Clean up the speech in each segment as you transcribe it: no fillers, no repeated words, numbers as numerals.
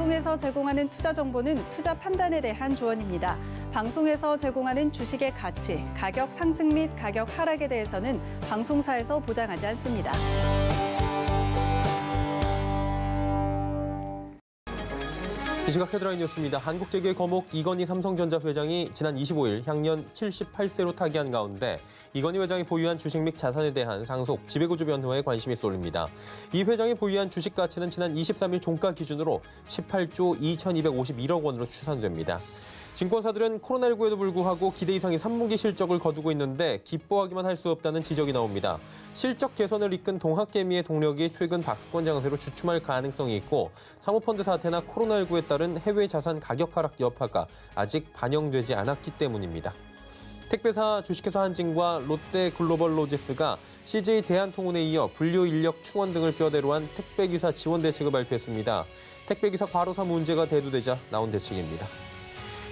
방송에서 제공하는 투자 정보는 투자 판단에 대한 조언입니다. 방송에서 제공하는 주식의 가치, 가격 상승 및 가격 하락에 대해서는 방송사에서 보장하지 않습니다. 이 시각 헤드라인 뉴스입니다. 한국재계의 거목 이건희 삼성전자 회장이 지난 25일 향년 78세로 타계한 가운데 이건희 회장이 보유한 주식 및 자산에 대한 상속, 지배구조 변화에 관심이 쏠립니다. 이 회장이 보유한 주식 가치는 지난 23일 종가 기준으로 18조 2,251억 원으로 추산됩니다. 증권사들은 코로나19에도 불구하고 기대 이상의 3분기 실적을 거두고 있는데 기뻐하기만 할 수 없다는 지적이 나옵니다. 실적 개선을 이끈 동학개미의 동력이 최근 박스권 장세로 주춤할 가능성이 있고 사모펀드 사태나 코로나19에 따른 해외 자산 가격 하락 여파가 아직 반영되지 않았기 때문입니다. 택배사 주식회사 한진과 롯데 글로벌로지스가 CJ 대한통운에 이어 분류 인력 충원 등을 뼈대로 한 택배기사 지원 대책을 발표했습니다. 택배기사 과로사 문제가 대두되자 나온 대책입니다.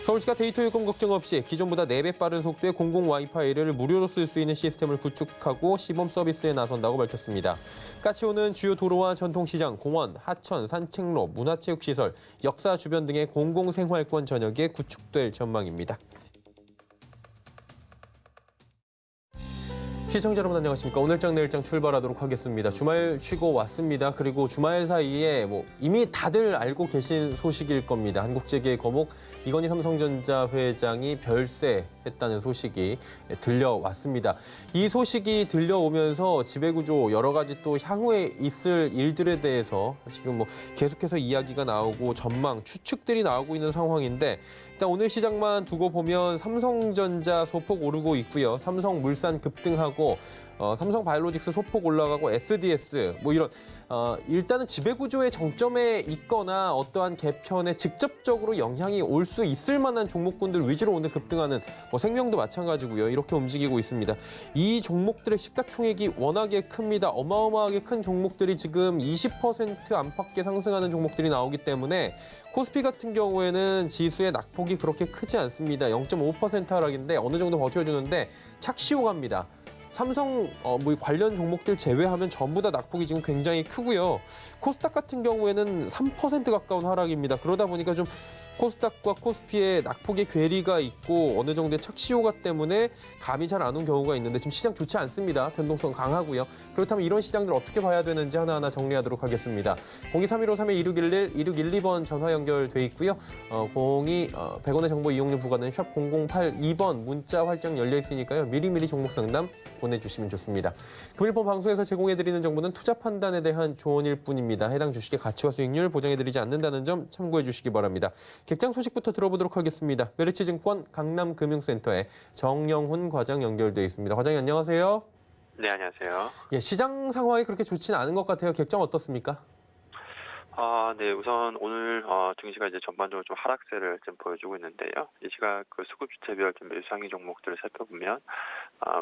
서울시가 데이터 요금 걱정 없이 기존보다 4배 빠른 속도의 공공 와이파이를 무료로 쓸 수 있는 시스템을 구축하고 시범 서비스에 나선다고 밝혔습니다. 까치오는 주요 도로와 전통시장, 공원, 하천, 산책로, 문화체육시설, 역사 주변 등의 공공생활권 전역에 구축될 전망입니다. 시청자 여러분 안녕하십니까. 오늘장 내일장 출발하도록 하겠습니다. 주말 쉬고 왔습니다. 그리고 주말 사이에 이미 다들 알고 계신 소식일 겁니다. 한국재계의 거목 이건희 삼성전자 회장이 별세했다는 소식이 들려왔습니다. 이 소식이 들려오면서 지배구조 여러 가지 또 향후에 있을 일들에 대해서 지금 계속해서 이야기가 나오고 전망, 추측들이 나오고 있는 상황인데 일단 오늘 시장만 두고 보면 삼성전자 소폭 오르고 있고요. 삼성물산 급등하고 삼성바이오로직스 소폭 올라가고 SDS 이런 일단은 지배구조의 정점에 있거나 어떠한 개편에 직접적으로 영향이 올 수 있을 만한 종목군들 위주로 오늘 급등하는 생명도 마찬가지고요. 이렇게 움직이고 있습니다. 이 종목들의 시가총액이 워낙에 큽니다. 어마어마하게 큰 종목들이 지금 20% 안팎에 상승하는 종목들이 나오기 때문에 코스피 같은 경우에는 지수의 낙폭이 그렇게 크지 않습니다. 0.5% 하락인데 어느 정도 버텨주는데 착시 호가입니다. 삼성 관련 종목들 제외하면 전부 다 낙폭이 지금 굉장히 크고요. 코스닥 같은 경우에는 3% 가까운 하락입니다. 그러다 보니까 좀 코스닥과 코스피의 낙폭의 괴리가 있고 어느 정도의 착시효과 때문에 감이 잘 안 온 경우가 있는데 지금 시장 좋지 않습니다. 변동성 강하고요. 그렇다면 이런 시장들 어떻게 봐야 되는지 하나하나 정리하도록 하겠습니다. 023153-2611, 2612번 전화 연결돼 있고요. 100원의 정보 이용료 부과는 샵 0082번 문자 활짝 열려 있으니까요. 미리미리 종목 상담 보내주시면 좋습니다. 금일본 방송에서 제공해드리는 정보는 투자 판단에 대한 조언일 뿐입니다. 해당 주식의 가치와 수익률 보장해드리지 않는다는 점 참고해 주시기 바랍니다. 객장 소식부터 들어보도록 하겠습니다. 메리츠증권 강남금융센터의 정영훈 과장 연결돼 있습니다. 과장님 안녕하세요. 네, 안녕하세요. 예, 시장 상황이 그렇게 좋지는 않은 것 같아요. 객장 어떻습니까? 네, 우선 오늘 증시가 이제 전반적으로 좀 하락세를 좀 보여주고 있는데요. 이 시각 그 수급 주체별 좀 매수 상위 종목들을 살펴보면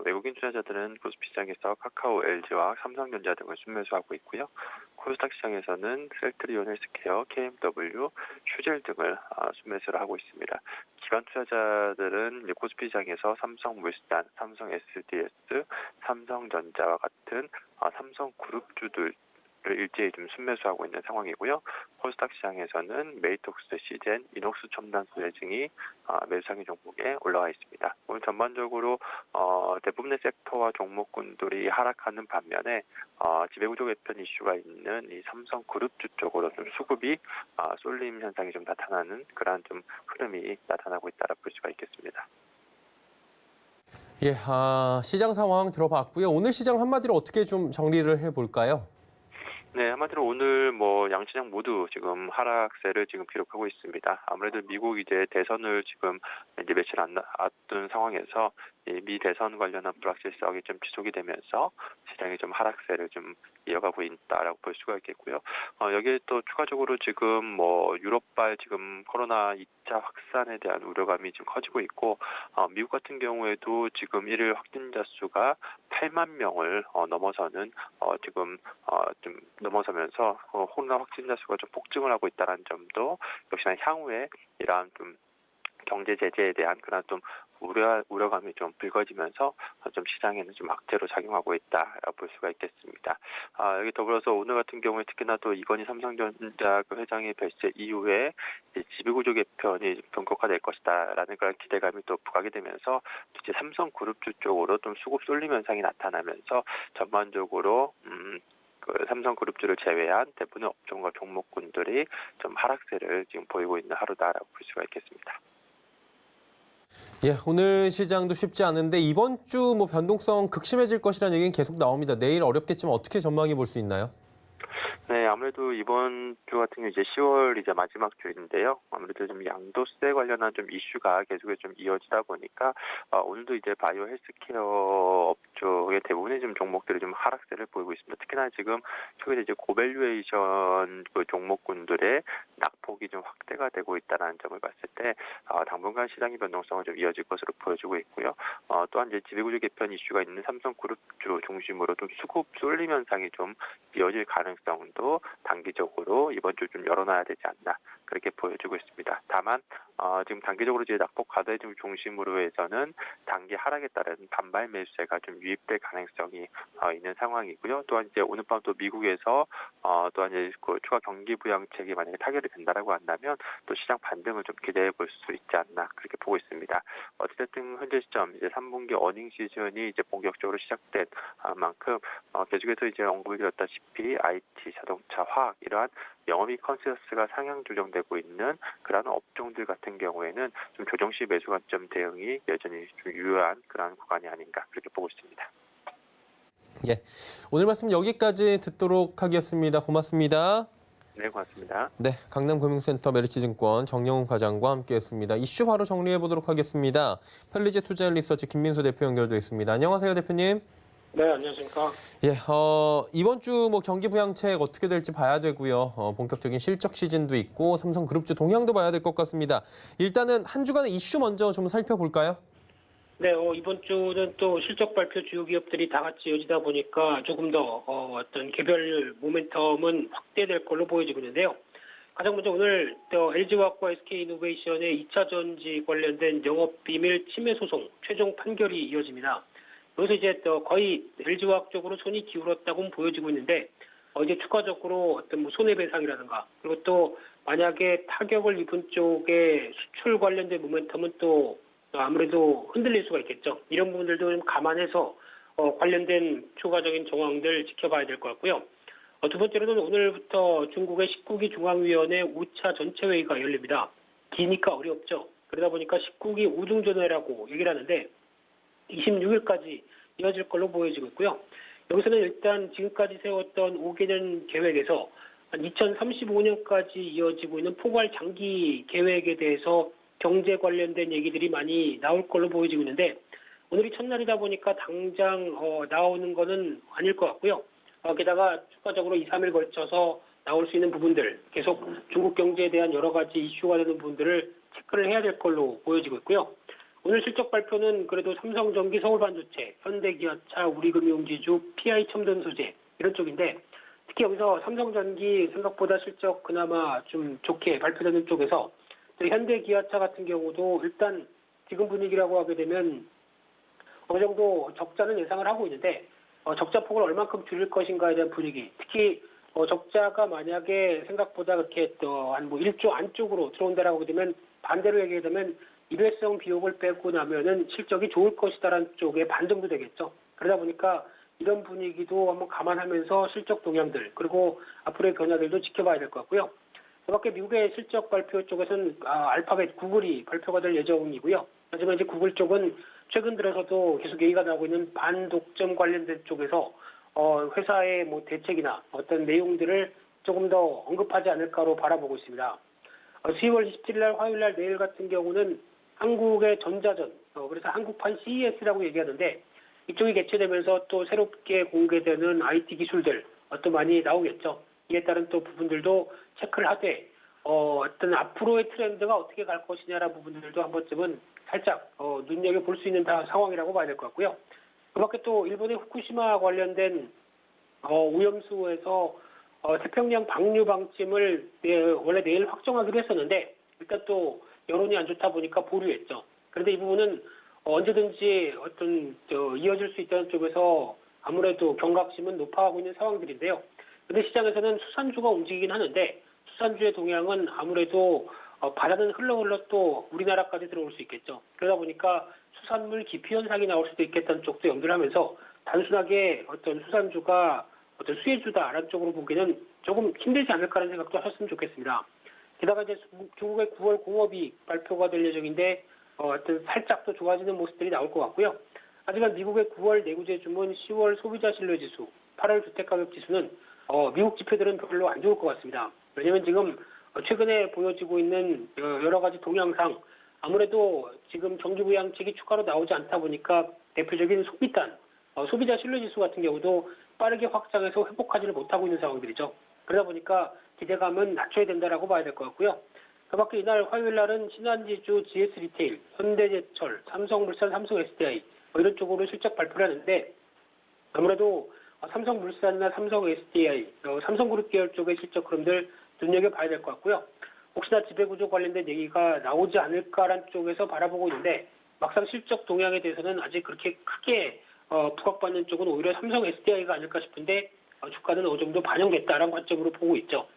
외국인 투자자들은 코스피 시장에서 카카오, LG와 삼성전자 등을 순매수하고 있고요. 코스닥 시장에서는 셀트리온 헬스케어, KMW, 휴젤 등을 순매수를 하고 있습니다. 기관 투자자들은 이제 코스피 시장에서 삼성물산, 삼성 SDS, 삼성전자와 같은 삼성그룹주들 를 일제히 좀 순매수하고 있는 상황이고요. 코스닥 시장에서는 메이톡스, 시젠, 이녹스 첨단 소재 등이 매수상위 종목에 올라와 있습니다. 오늘 전반적으로 대부분의 섹터와 종목군들이 하락하는 반면에 지배구조 개편 이슈가 있는 이 삼성그룹주 쪽으로 좀 수급이 쏠림 현상이 좀 나타나는 그러한 좀 흐름이 나타나고 있다라 볼 수가 있겠습니다. 예, 시장 상황 들어봤고요. 오늘 시장 한마디로 어떻게 좀 정리를 해볼까요? 네, 한마디로 오늘 양시장 모두 지금 하락세를 지금 기록하고 있습니다. 아무래도 미국 이제 대선을 지금 이제 며칠 앞둔 상황에서 이 미 대선 관련한 불확실성이 좀 지속이 되면서 시장이 좀 하락세를 좀 이어가고 있다라고 볼 수가 있겠고요. 여기에 또 추가적으로 지금 유럽발 지금 코로나 2차 확산에 대한 우려감이 좀 커지고 있고, 미국 같은 경우에도 지금 일일 확진자 수가 8만 명을 넘어서는 지금 좀 넘어서면서 코로나 확진자 수가 좀 폭증을 하고 있다는 점도 역시나 향후에 이러한 좀 경제 제재에 대한 그런 좀 우려감이 좀 불거지면서 좀 시장에는 좀 악재로 작용하고 있다라고 볼 수가 있겠습니다. 여기 더불어서 오늘 같은 경우에 특히나 또 이건희 삼성전자 그 회장의 별세 이후에 지배구조 개편이 본격화될 것이다라는 그런 기대감이 또 부각이 되면서 이제 삼성그룹주 쪽으로 좀 수급 쏠림 현상이 나타나면서 전반적으로 그 삼성그룹주를 제외한 대부분의 업종과 종목군들이 좀 하락세를 지금 보이고 있는 하루다라고 볼 수가 있겠습니다. 예, 오늘 시장도 쉽지 않은데 이번 주 뭐 변동성 극심해질 것이라는 얘기는 계속 나옵니다. 내일 어렵겠지만 어떻게 전망해 볼 수 있나요? 네, 아무래도 이번 주 같은 경우 이제 10월 이제 마지막 주인데요. 아무래도 좀 양도세 관련한 좀 이슈가 계속해서 좀 이어지다 보니까 오늘도 이제 바이오 헬스케어 업종의 대부분의 좀 종목들이 좀 하락세를 보이고 있습니다. 특히나 지금 최근에 이제 고밸류에이션 그 종목군들의 낙폭이 좀 확대가 되고 있다는 점을 봤을 때 당분간 시장의 변동성은 좀 이어질 것으로 보여지고 있고요. 또한 이제 지배구조 개편 이슈가 있는 삼성그룹주 중심으로 좀 수급 쏠림 현상이 좀 이어질 가능성도 단기적으로 이번 주 좀 열어놔야 되지 않나 그렇게 보여지고 있습니다. 다만 지금 단기적으로 이제 낙폭 과대 중심으로 해서는 단기 하락에 따른 반발 매수세가 좀 유입될 가능성이 있는 상황이고요. 또한 이제 오늘 밤 또 미국에서 또한 이제 그 추가 경기 부양책이 만약에 타결이 된다라고 한다면 또 시장 반등을 좀 기대해 볼 수 있지 않나 그렇게 보고 있습니다. 어쨌든 현재 시점 이제 3분기 어닝 시즌이 이제 본격적으로 시작된 만큼 계속해서 이제 언급을 드렸다시피 IT, 자동차, 화학 이러한 영업이익 컨센서스가 상향 조정되고 있는 그러한 업종들 같은 경우에는 좀 조정 시 매수 관점 대응이 여전히 좀 유효한 그러한 구간이 아닌가 그렇게 보고 있습니다. 예, 오늘 말씀 여기까지 듣도록 하겠습니다. 고맙습니다. 네, 고맙습니다. 네, 강남금융센터 메리츠증권 정영훈 과장과 함께했습니다. 이슈 바로 정리해 보도록 하겠습니다. 펠리제 투자리서치 김민수 대표 연결돼 있습니다. 안녕하세요, 대표님. 네, 안녕하십니까. 예, 이번 주 뭐 경기 부양책 어떻게 될지 봐야 되고요. 본격적인 실적 시즌도 있고 삼성그룹주 동향도 봐야 될 것 같습니다. 일단은 한 주간의 이슈 먼저 좀 살펴볼까요? 네, 이번 주는 또 실적 발표 주요 기업들이 다 같이 이어지다 보니까 조금 더 어떤 개별 모멘텀은 확대될 걸로 보여지고 있는데요. 가장 먼저 오늘 LG화학과 SK이노베이션의 2차 전지 관련된 영업비밀 침해 소송 최종 판결이 이어집니다. 여기서 이제 거의 LG화학 쪽으로 손이 기울었다고 보여지고 있는데 이제 추가적으로 어떤 뭐 손해배상이라든가 그리고 또 만약에 타격을 입은 쪽의 수출 관련된 모멘텀은 또 아무래도 흔들릴 수가 있겠죠. 이런 부분들도 좀 감안해서 관련된 추가적인 정황들 지켜봐야 될 것 같고요. 두 번째로는 오늘부터 중국의 19기 중앙위원회 5차 전체회의가 열립니다. 기니까 어렵죠. 그러다 보니까 19기 우중전회라고 얘기를 하는데 26일까지 이어질 걸로 보여지고 있고요. 여기서는 일단 지금까지 세웠던 5개년 계획에서 2035년까지 이어지고 있는 포괄 장기 계획에 대해서 경제 관련된 얘기들이 많이 나올 걸로 보여지고 있는데 오늘이 첫날이다 보니까 당장 나오는 거는 아닐 것 같고요. 게다가 추가적으로 2, 3일 걸쳐서 나올 수 있는 부분들 계속 중국 경제에 대한 여러 가지 이슈가 되는 부분들을 체크를 해야 될 걸로 보여지고 있고요. 오늘 실적 발표는 그래도 삼성전기, 서울반도체, 현대기아차, 우리금융지주, PI첨단소재 이런 쪽인데 특히 여기서 삼성전기 생각보다 실적 그나마 좀 좋게 발표되는 쪽에서 현대기아차 같은 경우도 일단 지금 분위기라고 하게 되면 어느 정도 적자는 예상을 하고 있는데 적자 폭을 얼만큼 줄일 것인가에 대한 분위기 특히 적자가 만약에 생각보다 그렇게 한 뭐 1조 안쪽으로 들어온다라고 하게 되면 반대로 얘기하자면 일회성 비용을 빼고 나면은 실적이 좋을 것이다라는 쪽에 반등도 되겠죠. 그러다 보니까 이런 분위기도 한번 감안하면서 실적 동향들 그리고 앞으로의 변화들도 지켜봐야 될 것 같고요. 그밖에 미국의 실적 발표 쪽에서는 알파벳 구글이 발표가 될 예정이고요. 하지만 이제 구글 쪽은 최근 들어서도 계속 얘기가 나오고 있는 반독점 관련된 쪽에서 회사의 뭐 대책이나 어떤 내용들을 조금 더 언급하지 않을까로 바라보고 있습니다. 10월 27일 날 화요일 날 내일 같은 경우는 한국의 전자전, 그래서 한국판 CES라고 얘기하는데 이쪽이 개최되면서 또 새롭게 공개되는 IT 기술들 또 많이 나오겠죠. 이에 따른 또 부분들도 체크를 하되 어떤 앞으로의 트렌드가 어떻게 갈 것이냐라는 부분들도 한 번쯤은 살짝 눈여겨볼 수 있는 상황이라고 봐야 될 것 같고요. 그밖에 또 일본의 후쿠시마 관련된 오염수에서 태평양 방류 방침을 원래 내일 확정하기로 했었는데 일단 또 여론이 안 좋다 보니까 보류했죠. 그런데 이 부분은 언제든지 이어질 수 있다는 쪽에서 아무래도 경각심은 높아가고 있는 상황들인데요. 근데 시장에서는 수산주가 움직이긴 하는데 수산주의 동향은 아무래도 바다는 흘러 또 우리나라까지 들어올 수 있겠죠. 그러다 보니까 수산물 기피 현상이 나올 수도 있겠다는 쪽도 염두를 하면서 단순하게 수산주가 수혜주다라는 쪽으로 보기는 조금 힘들지 않을까라는 생각도 하셨으면 좋겠습니다. 게다가 이제 중국의 9월 공업이익 발표가 될 예정인데 살짝 더 좋아지는 모습들이 나올 것 같고요. 하지만 미국의 9월 내구재 주문, 10월 소비자 신뢰지수, 8월 주택가격 지수는 미국 지표들은 별로 안 좋을 것 같습니다. 왜냐하면 지금 최근에 보여지고 있는 여러 가지 동향상 아무래도 지금 경기 부양책이 추가로 나오지 않다 보니까 대표적인 소비단, 소비자 신뢰지수 같은 경우도 빠르게 확장해서 회복하지를 못하고 있는 상황들이죠. 그러다 보니까 기대감은 낮춰야 된다라고 봐야 될 것 같고요. 그 밖에 이날 화요일 날은 신한지주, GS 리테일, 현대제철, 삼성물산, 삼성 SDI 이런 쪽으로 실적 발표를 하는데 아무래도 삼성물산이나 삼성 SDI, 삼성그룹 계열 쪽의 실적 흐름들 눈여겨봐야 될 것 같고요. 혹시나 지배구조 관련된 얘기가 나오지 않을까라는 쪽에서 바라보고 있는데 막상 실적 동향에 대해서는 아직 그렇게 크게 부각받는 쪽은 오히려 삼성 SDI가 아닐까 싶은데 주가는 어느 정도 반영됐다라는 관점으로 보고 있죠.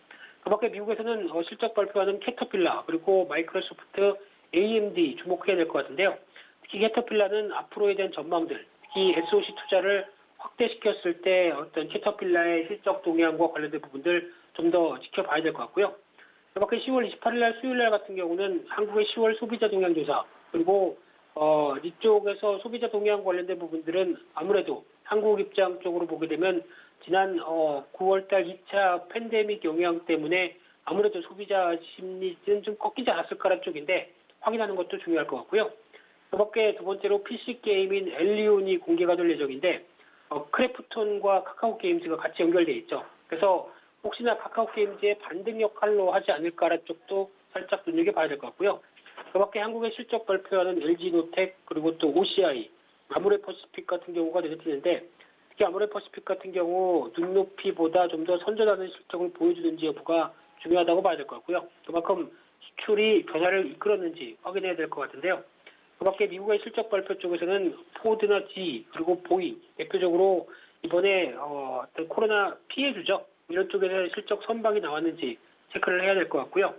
그 밖에 미국에서는 실적 발표하는 캐터필라 그리고 마이크로소프트, AMD 주목해야 될 것 같은데요. 특히 캐터필라는 앞으로에 대한 전망들, 특히 SOC 투자를 확대시켰을 때 캐터필라의 실적 동향과 관련된 부분들 좀 더 지켜봐야 될 것 같고요. 그 밖에 10월 28일 날 수요일 날 같은 경우는 한국의 10월 소비자 동향 조사 그리고 이쪽에서 소비자 동향 관련된 부분들은 아무래도 한국 입장 쪽으로 보게 되면 지난 9월 달 2차 팬데믹 영향 때문에 아무래도 소비자 심리는 좀 꺾이지 않았을까라는 쪽인데 확인하는 것도 중요할 것 같고요. 그 밖에 두 번째로 PC 게임인 엘리온이 공개가 될 예정인데 크래프톤과 카카오 게임즈가 같이 연결돼 있죠. 그래서 혹시나 카카오 게임즈의 반등 역할로 하지 않을까라는 쪽도 살짝 눈여겨봐야 될 것 같고요. 그 밖에 한국의 실적 발표하는 LG노텍 그리고 또 OCI, 아모레퍼시픽 같은 경우가 눈에 띄는데 특히 아모레퍼시픽 같은 경우 눈높이보다 좀 더 선전하는 실적을 보여주는지 여부가 중요하다고 봐야 될 것 같고요. 그만큼 수출이 변화를 이끌었는지 확인해야 될 것 같은데요. 그 밖에 미국의 실적 발표 쪽에서는 포드나 GE 그리고 보잉 대표적으로 이번에 코로나 피해주죠. 이런 쪽에서 실적 선방이 나왔는지 체크를 해야 될 것 같고요.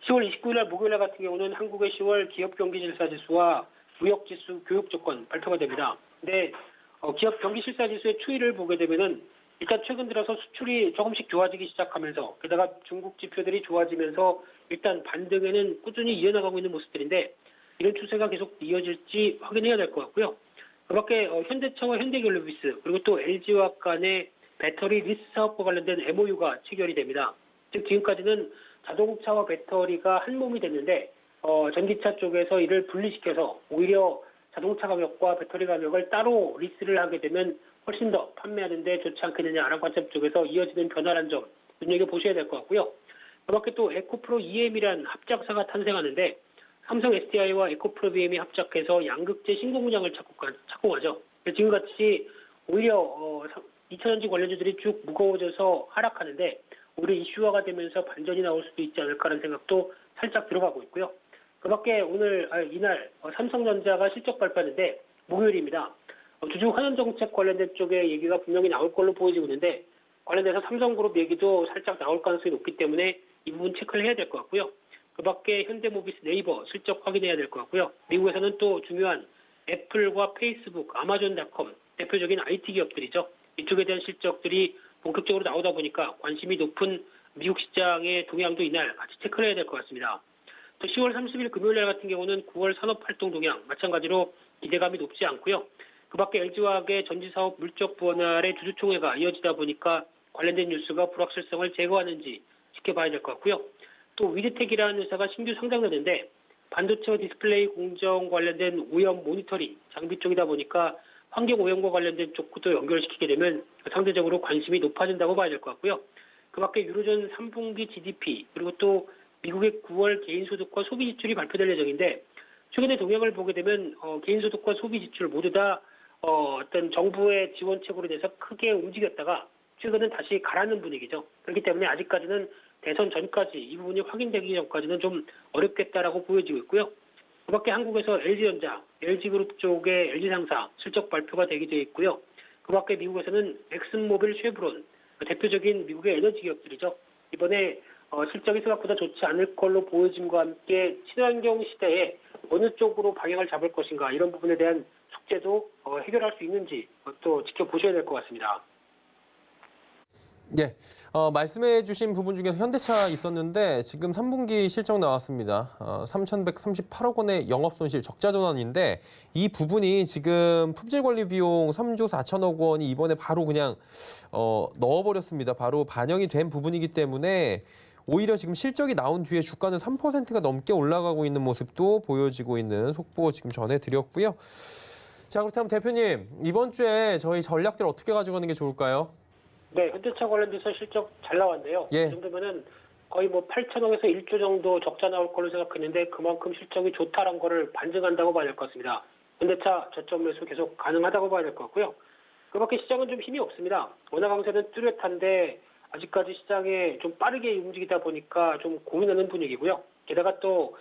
10월 29일 날 목요일 날 같은 경우는 한국의 10월 기업 경기 실사 지수와 무역 지수, 교육 조건 발표가 됩니다. 근데 기업 경기 실사 지수의 추이를 보게 되면은 일단 최근 들어서 수출이 조금씩 좋아지기 시작하면서 게다가 중국 지표들이 좋아지면서 일단 반등에는 꾸준히 이어나가고 있는 모습들인데 이런 추세가 계속 이어질지 확인해야 될 것 같고요. 그 밖에 현대차와 현대갤로비스 그리고 또 LG와 간의 배터리 리스 사업과 관련된 MOU가 체결이 됩니다. 즉 지금까지는 자동차와 배터리가 한 몸이 됐는데 전기차 쪽에서 이를 분리시켜서 오히려 자동차 가격과 배터리 가격을 따로 리스를 하게 되면 훨씬 더 판매하는 데 좋지 않겠느냐라는 관점 쪽에서 이어지는 변화라는 점 눈여겨보셔야 될 것 같고요. 그 밖에 또 에코프로 EM이라는 합작사가 탄생하는데 삼성 SDI와 에코프로 BM이 합작해서 양극재 신공장을 착공하죠. 지금같이 오히려 2차전지 관련주들이 쭉 무거워져서 하락하는데 오히려 이슈화가 되면서 반전이 나올 수도 있지 않을까라는 생각도 살짝 들어가고 있고요. 그 밖에 이날 삼성전자가 실적 발표하는데 목요일입니다. 주중 환원정책 관련된 쪽의 얘기가 분명히 나올 걸로 보여지고 있는데 관련돼서 삼성그룹 얘기도 살짝 나올 가능성이 높기 때문에 이 부분 체크를 해야 될 것 같고요. 그 밖에 현대모비스, 네이버 실적 확인해야 될 것 같고요. 미국에서는 또 중요한 애플과 페이스북, 아마존닷컴 대표적인 IT 기업들이죠. 이쪽에 대한 실적들이 본격적으로 나오다 보니까 관심이 높은 미국 시장의 동향도 이날 같이 체크를 해야 될 것 같습니다. 또 10월 30일 금요일 날 같은 경우는 9월 산업활동 동향 마찬가지로 기대감이 높지 않고요. 그 밖에 LG화학의 전지사업 물적 분할의 주주총회가 이어지다 보니까 관련된 뉴스가 불확실성을 제거하는지 지켜봐야 될 것 같고요. 또 위드텍이라는 회사가 신규 상장되는데 반도체와 디스플레이 공정 관련된 오염 모니터링 장비 쪽이다 보니까 환경 오염과 관련된 쪽도 연결시키게 되면 상대적으로 관심이 높아진다고 봐야 될 것 같고요. 그 밖에 유로존 3분기 GDP 그리고 또 미국의 9월 개인소득과 소비지출이 발표될 예정인데 최근의 동향을 보게 되면 개인소득과 소비지출 모두 다 어떤 정부의 지원책으로 인해서 크게 움직였다가 최근은 다시 가라앉는 분위기죠. 그렇기 때문에 아직까지는 대선 전까지 이 부분이 확인되기 전까지는 좀 어렵겠다라고 보여지고 있고요. 그밖에 한국에서 LG전자, LG그룹 쪽의 LG 상사 실적 발표가 되게 돼 있고요. 그밖에 미국에서는 엑슨모빌, 쉐브론 대표적인 미국의 에너지 기업들이죠. 이번에 실적이 생각보다 좋지 않을 걸로 보여짐과 함께 친환경 시대에 어느 쪽으로 방향을 잡을 것인가 이런 부분에 대한 숙제도 해결할 수 있는지 또 지켜보셔야 될 것 같습니다. 예, 말씀해 주신 부분 중에서 현대차 있었는데 지금 3분기 실적 나왔습니다. 3,138억 원의 영업손실 적자 전환인데 이 부분이 지금 품질관리 비용 3조 4천억 원이 이번에 바로 그냥 넣어버렸습니다. 바로 반영이 된 부분이기 때문에 오히려 지금 실적이 나온 뒤에 주가는 3%가 넘게 올라가고 있는 모습도 보여지고 있는 속보 지금 전해드렸고요. 자, 그렇다면 대표님, 이번 주에 저희 전략들 어떻게 가져가는 게 좋을까요? 네, 현대차 관련돼서 실적 잘 나왔네요. 예. 이 정도면은 거의 8천억에서 1조 정도 적자 나올 걸로 생각했는데 그만큼 실적이 좋다는 거를 반증한다고 봐야 될 것 같습니다. 현대차 저점 매수 계속 가능하다고 봐야 될 것 같고요. 그밖에 시장은 좀 힘이 없습니다. 원화 강세는 뚜렷한데 아직까지 시장에 좀 빠르게 움직이다 보니까 좀 고민하는 분위기고요. 게다가 또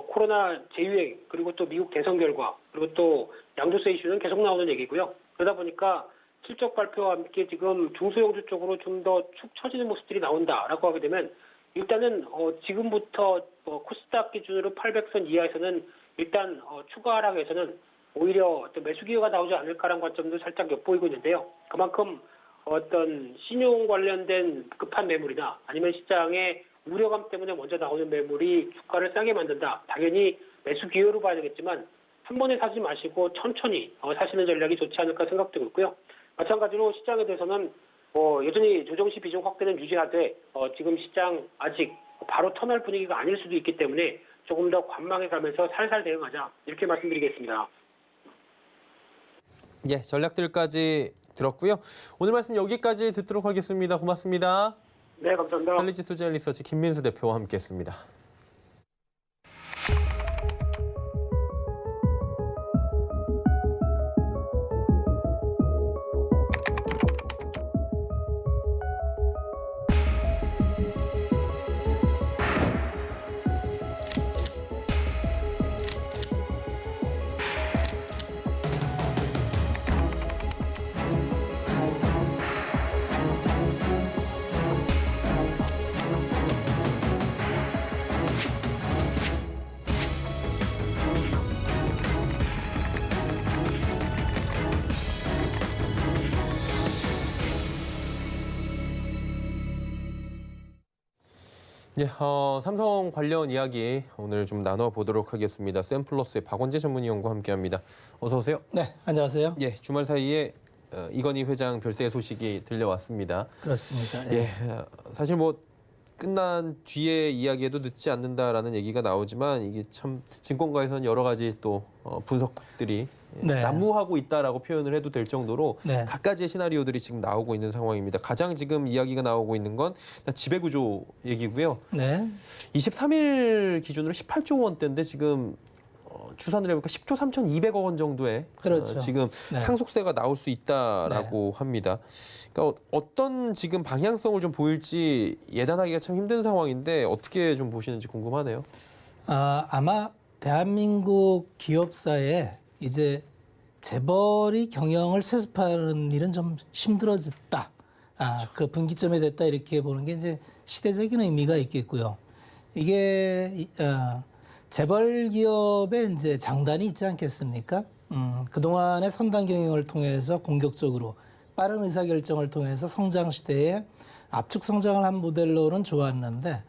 코로나 재유행 그리고 또 미국 대선 결과 그리고 또 양도세 이슈는 계속 나오는 얘기고요. 그러다 보니까 실적 발표와 함께 지금 중소형주 쪽으로 좀 더 축 처지는 모습들이 나온다라고 하게 되면 일단은 지금부터 코스닥 기준으로 800선 이하에서는 일단 추가 하락에서는 오히려 또 매수 기회가 나오지 않을까라는 관점도 살짝 엿보이고 있는데요. 그만큼 어떤 신용 관련된 급한 매물이나 아니면 시장의 우려감 때문에 먼저 나오는 매물이 주가를 싸게 만든다. 당연히 매수 기회로 봐야 되겠지만 한 번에 사지 마시고 천천히 사시는 전략이 좋지 않을까 생각되고 있고요. 마찬가지로 시장에 대해서는 여전히 조정시 비중 확대는 유지하되 지금 시장 아직 바로 턴할 분위기가 아닐 수도 있기 때문에 조금 더 관망해 가면서 살살 대응하자 이렇게 말씀드리겠습니다. 예, 전략들까지 들었고요. 오늘 말씀 여기까지 듣도록 하겠습니다. 고맙습니다. 네, 감사합니다. 할리지 투자 리서치 김민수 대표와 함께했습니다. 예, 삼성 관련 이야기 오늘 좀 나눠보도록 하겠습니다. 샘플러스의 박원재 전문위원과 함께합니다. 어서 오세요. 네, 안녕하세요. 예, 주말 사이에 이건희 회장 별세 소식이 들려왔습니다. 그렇습니다. 예, 사실 끝난 뒤에 이야기에도 늦지 않는다라는 얘기가 나오지만 이게 참 증권가에서는 여러 가지 또 분석들이 네. 난무하고 있다라고 표현을 해도 될 정도로 네. 각가지의 시나리오들이 지금 나오고 있는 상황입니다. 가장 지금 이야기가 나오고 있는 건 지배구조 얘기고요. 네. 23일 기준으로 18조 원대인데 지금 추산을 해보니까 10조 3,200억 원 정도의 그렇죠. 지금 네. 상속세가 나올 수 있다라고 합니다. 그러니까 어떤 지금 방향성을 좀 보일지 예단하기가 참 힘든 상황인데 어떻게 좀 보시는지 궁금하네요. 아마 대한민국 기업사에 이제 재벌이 경영을 세습하는 일은 좀 힘들어졌다. 그 분기점에 됐다 이렇게 보는 게 이제 시대적인 의미가 있겠고요. 이게 재벌 기업의 이제 장단이 있지 않겠습니까? 그동안의 선단 경영을 통해서 공격적으로 빠른 의사결정을 통해서 성장 시대에 압축 성장을 한 모델로는 좋았는데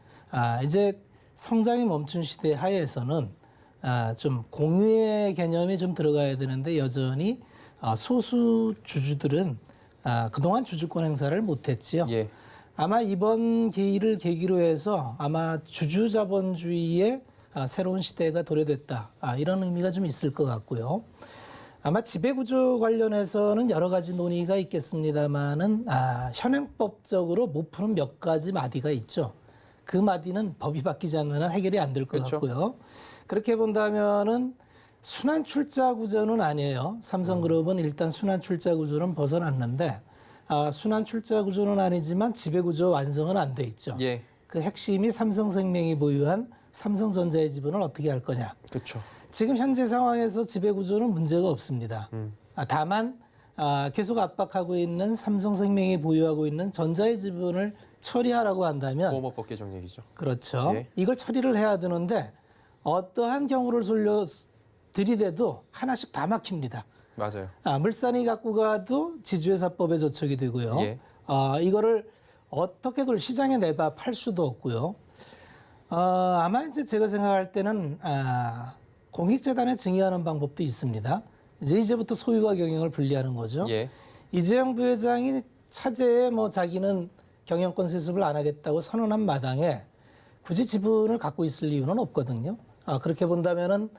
이제 성장이 멈춘 시대 하에서는 좀 공유의 개념이 좀 들어가야 되는데 여전히 소수 주주들은 그동안 주주권 행사를 못했지요. 예. 아마 이번 기회를 계기로 해서 아마 주주자본주의의 새로운 시대가 도래됐다. 이런 의미가 좀 있을 것 같고요. 아마 지배구조 관련해서는 여러 가지 논의가 있겠습니다만은 현행법적으로 못 푸는 몇 가지 마디가 있죠. 그 마디는 법이 바뀌지 않는 한 해결이 안 될 것 그렇죠. 같고요. 그렇게 본다면은 순환 출자 구조는 아니에요. 삼성그룹은 일단 순환 출자 구조는 벗어났는데 순환 출자 구조는 아니지만 지배 구조 완성은 안 돼 있죠. 예. 그 핵심이 삼성생명이 보유한 삼성전자의 지분을 어떻게 할 거냐. 그렇죠. 지금 현재 상황에서 지배 구조는 문제가 없습니다. 다만 계속 압박하고 있는 삼성생명이 보유하고 있는 전자의 지분을 처리하라고 한다면 보험업법 개정 얘기죠. 그렇죠. 예. 이걸 처리를 해야 되는데 어떠한 경우를 돌려 들이대도 하나씩 다 막힙니다. 맞아요. 물산이 갖고 가도 지주회사법에 저촉이 되고요. 예. 이거를 어떻게든 시장에 내봐 팔 수도 없고요. 아마 이제 제가 생각할 때는 공익재단에 증여하는 방법도 있습니다. 이제부터 소유와 경영을 분리하는 거죠. 예. 이재용 부회장이 차제에 뭐 자기는 경영권 세습을 안 하겠다고 선언한 마당에 굳이 지분을 갖고 있을 이유는 없거든요. 그렇게 본다면은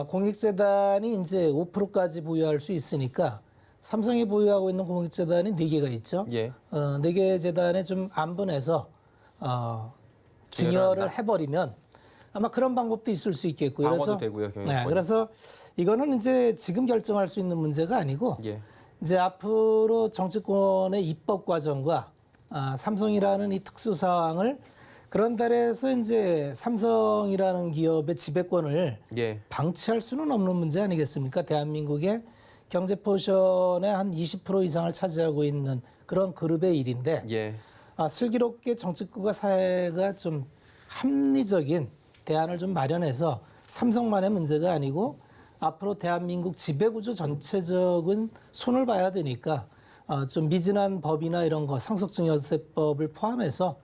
공익재단이 이제 5%까지 보유할 수 있으니까 삼성이 보유하고 있는 공익재단이 4개가 있죠. 예. 4개 재단에 좀 안분해서 증여를 해버리면 아마 그런 방법도 있을 수 있겠고요. 방어도 되고요, 경영권이. 그래서 이거는 이제 지금 결정할 수 있는 문제가 아니고 예. 이제 앞으로 정치권의 입법 과정과 삼성이라는 이 특수 상황을 그런 달에서 이제 삼성이라는 기업의 지배권을 예. 방치할 수는 없는 문제 아니겠습니까? 대한민국의 경제 포션의 한 20% 이상을 차지하고 있는 그런 그룹의 일인데 예. 슬기롭게 정치권과 사회가 좀 합리적인 대안을 좀 마련해서 삼성만의 문제가 아니고 앞으로 대한민국 지배구조 전체적인 손을 봐야 되니까 좀 미진한 법이나 이런 거 상속증여세법을 포함해서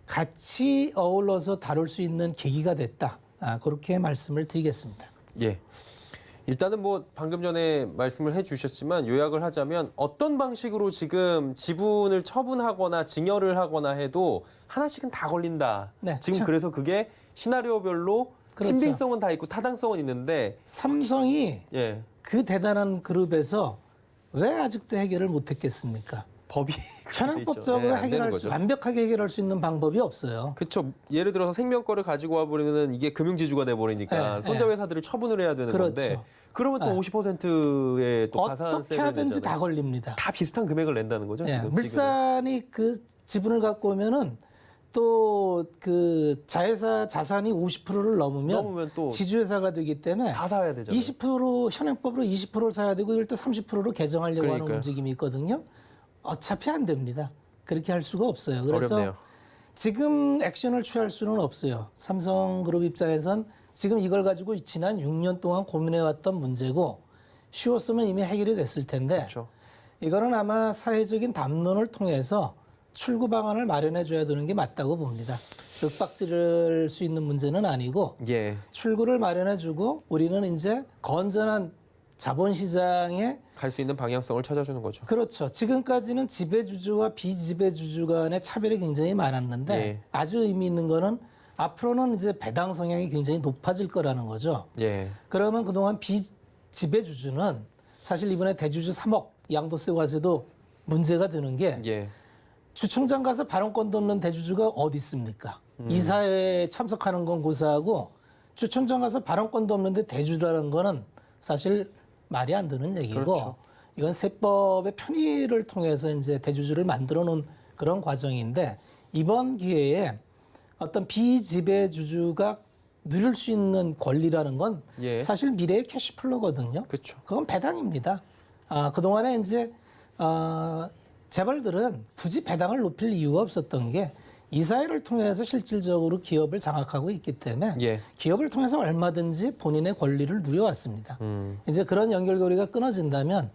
같이 어울러서 다룰 수 있는 계기가 됐다. 그렇게 말씀을 드리겠습니다. 예. 일단은 뭐 방금 전에 말씀을 해주셨지만 요약을 하자면 어떤 방식으로 지금 지분을 처분하거나 증여를 하거나 해도 하나씩은 다 걸린다. 네. 지금 그래서 그게 시나리오별로 그렇죠. 신빙성은 다 있고 타당성은 있는데 삼성이 예. 그 대단한 그룹에서 왜 아직도 해결을 못했겠습니까? 법이 현행법적으로 해결할 수, 완벽하게 해결할 수 있는 방법이 없어요. 그렇죠. 예를 들어서 생명거를 가지고 와버리면 이게 금융지주가 돼버리니까 네, 손자회사들을 처분을 해야 되는 그렇죠. 건데 그러면 또 50%의 또 어떻게 가산세를 하든지 내잖아요. 다 걸립니다. 다 비슷한 금액을 낸다는 거죠. 예, 지금 물산이 그 지분을 갖고 오면은 또 그 자회사 자산이 50%를 넘으면 또 지주회사가 되기 때문에 다 사야 되잖아요. 20% 현행법으로 20%를 사야 되고 이걸 또 30%로 개정하려고 하는 그러니까요. 움직임이 있거든요. 어차피 안 됩니다. 그렇게 할 수가 없어요. 그래서 어렵네요. 지금 액션을 취할 수는 없어요. 삼성그룹 입장에선 지금 이걸 가지고 지난 6년 동안 고민해왔던 문제고 쉬웠으면 이미 해결이 됐을 텐데 그렇죠. 이거는 아마 사회적인 담론을 통해서 출구 방안을 마련해 줘야 되는 게 맞다고 봅니다. 윽박지를 수 있는 문제는 아니고 예. 출구를 마련해 주고 우리는 이제 건전한 자본시장에 갈 수 있는 방향성을 찾아주는 거죠. 그렇죠. 지금까지는 지배주주와 비지배주주 간의 차별이 굉장히 많았는데 예. 아주 의미 있는 거는 앞으로는 이제 배당 성향이 굉장히 높아질 거라는 거죠. 예. 그러면 그동안 비지배주주는 사실 이번에 대주주 3억 양도세 과세도 문제가 되는 게 예. 주총장 가서 발언권도 없는 대주주가 어디 있습니까? 이사회에 참석하는 건 고사하고 주총장 가서 발언권도 없는데 대주주라는 거는 사실 말이 안 되는 얘기고 그렇죠. 이건 세법의 편의를 통해서 이제 대주주를 만들어 놓은 그런 과정인데 이번 기회에 어떤 비지배주주가 누릴 수 있는 권리라는 건 예. 사실 미래의 캐시플로거든요. 그렇죠. 그건 배당입니다. 그동안에 이제 재벌들은 굳이 배당을 높일 이유가 없었던 게 이사회를 통해서 실질적으로 기업을 장악하고 있기 때문에 예. 기업을 통해서 얼마든지 본인의 권리를 누려왔습니다. 이제 그런 연결고리가 끊어진다면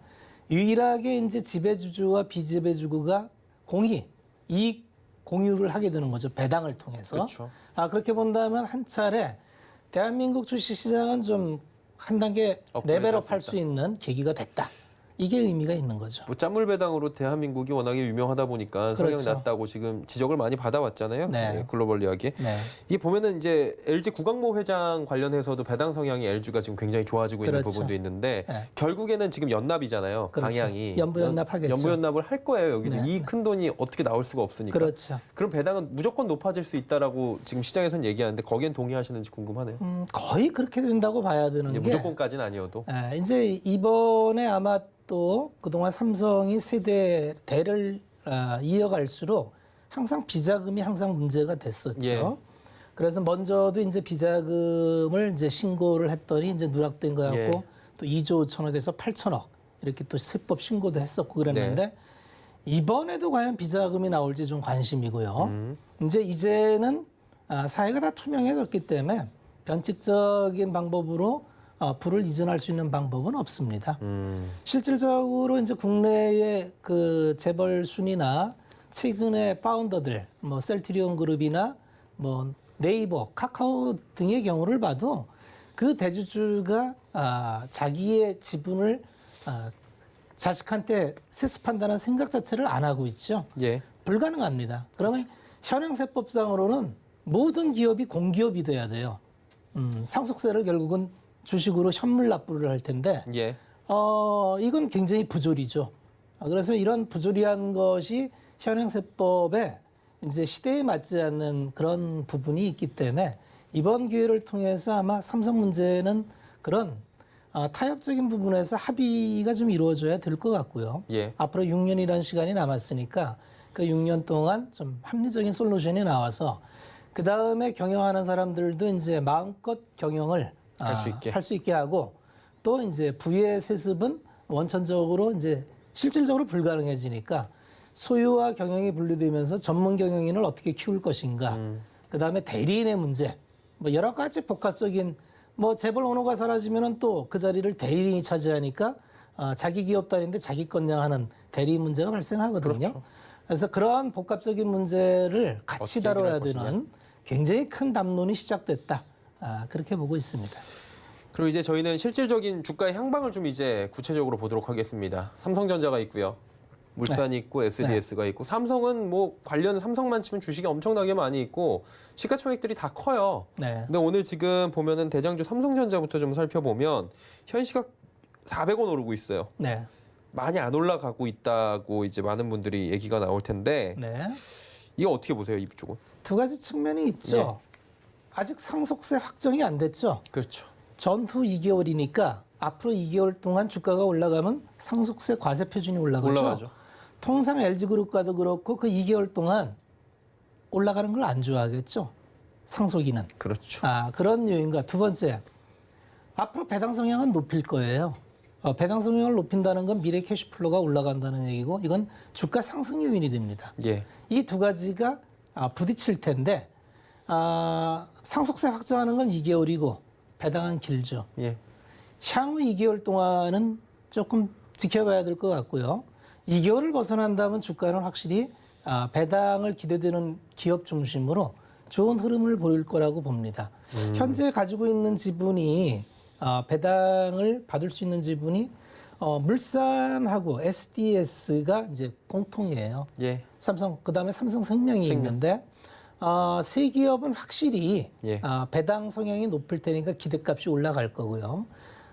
유일하게 이제 지배주주와 비지배주주가 이익 공유를 하게 되는 거죠. 배당을 통해서. 그렇죠. 그렇게 본다면 한 차례 대한민국 주식시장은 좀 한 단계 업그레이드 레벨업 할 할 수 수 있는 계기가 됐다. 이게 의미가 있는 거죠. 뭐 짠물 배당으로 대한민국이 워낙에 유명하다 보니까 성향이 그렇죠. 낮다고 지금 지적을 많이 받아왔잖아요. 네. 예, 글로벌리하게. 네. 이게 보면은 이제 LG 구광모 회장 관련해서도 배당 성향이 LG가 지금 굉장히 좋아지고 있는 그렇죠. 부분도 있는데 네. 결국에는 지금 연납이잖아요. 그렇죠. 방향이. 연부연납하겠죠. 연부연납을 할 거예요. 여기는 네. 이 큰 돈이 어떻게 나올 수가 없으니까. 그렇죠. 그럼 배당은 무조건 높아질 수 있다라고 지금 시장에서는 얘기하는데 거기엔 동의하시는지 궁금하네요. 거의 그렇게 된다고 봐야 되는 이제 게 무조건까지는 아니어도. 이제 이번에 아마 또 그동안 삼성이 대를 이어갈수록 항상 비자금이 항상 문제가 됐었죠. 예. 그래서 먼저도 이제 비자금을 이제 신고를 했더니 이제 누락된 거 같고 예. 또 2조 5천억에서 8천억 이렇게 또 세법 신고도 했었고 그랬는데 이번에도 과연 비자금이 나올지 좀 관심이고요. 이제는 사회가 다 투명해졌기 때문에 변칙적인 방법으로 부를 이전할 수 있는 방법은 없습니다. 실질적으로 이제 국내의 그 재벌 순위나 최근의 파운더들, 뭐 셀트리온 그룹이나 뭐 네이버, 카카오 등의 경우를 봐도 그 대주주가 자기의 지분을 자식한테 세습한다는 생각 자체를 안 하고 있죠. 예. 불가능합니다. 그러면 현행세법상으로는 모든 기업이 공기업이 돼야 돼요. 상속세를 결국은 주식으로 현물 납부를 할 텐데 예. 이건 굉장히 부조리죠. 그래서 이런 부조리한 것이 현행세법에 이제 시대에 맞지 않는 그런 부분이 있기 때문에 이번 기회를 통해서 아마 삼성 문제는 그런 타협적인 부분에서 합의가 좀 이루어져야 될 것 같고요. 예. 앞으로 6년이라는 시간이 남았으니까 그 6년 동안 좀 합리적인 솔루션이 나와서 그 다음에 경영하는 사람들도 이제 마음껏 경영을 할 수 있게 하고 또 이제 부의 세습은 원천적으로 이제 실질적으로 불가능해지니까 소유와 경영이 분리되면서 전문 경영인을 어떻게 키울 것인가. 그 다음에 대리인의 문제. 뭐 여러 가지 복합적인 뭐 재벌 오너가 사라지면은 또 그 자리를 대리인이 차지하니까 자기 기업 단위인데 자기 건양하는 대리인 문제가 발생하거든요. 그렇죠. 그래서 그러한 복합적인 문제를 같이 어떻게 다뤄야 해결할 되는 굉장히 큰 담론이 시작됐다. 그렇게 보고 있습니다. 그리고 이제 저희는 실질적인 주가의 향방을 좀 이제 구체적으로 보도록 하겠습니다. 삼성전자가 있고요. 물산이 있고 SDS가 있고 삼성은 뭐 관련 삼성만 치면 주식이 엄청나게 많이 있고 시가총액들이 다 커요. 네. 근데 오늘 지금 보면은 대장주 삼성전자부터 좀 살펴보면 현 시각 400원 오르고 있어요. 네. 많이 안 올라가고 있다고 이제 많은 분들이 얘기가 나올 텐데 네. 이거 어떻게 보세요, 이 쪽은? 두 가지 측면이 있죠. 네. 아직 상속세 확정이 안 됐죠. 그렇죠. 전후 2개월이니까 앞으로 2개월 동안 주가가 올라가면 상속세 과세 표준이 올라가죠. 통상 LG그룹과도 그렇고 그 2개월 동안 올라가는 걸 안 좋아하겠죠. 상속인은. 그렇죠. 그런 요인과 두 번째, 앞으로 배당 성향은 높일 거예요. 배당 성향을 높인다는 건 미래 캐시플로가 올라간다는 얘기고 이건 주가 상승 요인이 됩니다. 예. 이 두 가지가 부딪힐 텐데 상속세 확정하는 건 2개월이고 배당은 길죠. 예. 향후 2개월 동안은 조금 지켜봐야 될 것 같고요. 2개월을 벗어난다면 주가는 확실히 배당을 기대되는 기업 중심으로 좋은 흐름을 보일 거라고 봅니다. 현재 가지고 있는 지분이 배당을 받을 수 있는 지분이 물산하고 SDS가 이제 공통이에요. 예. 삼성 그다음에 삼성생명이 있는데 세 기업은 확실히 예. 배당 성향이 높을 테니까 기대값이 올라갈 거고요.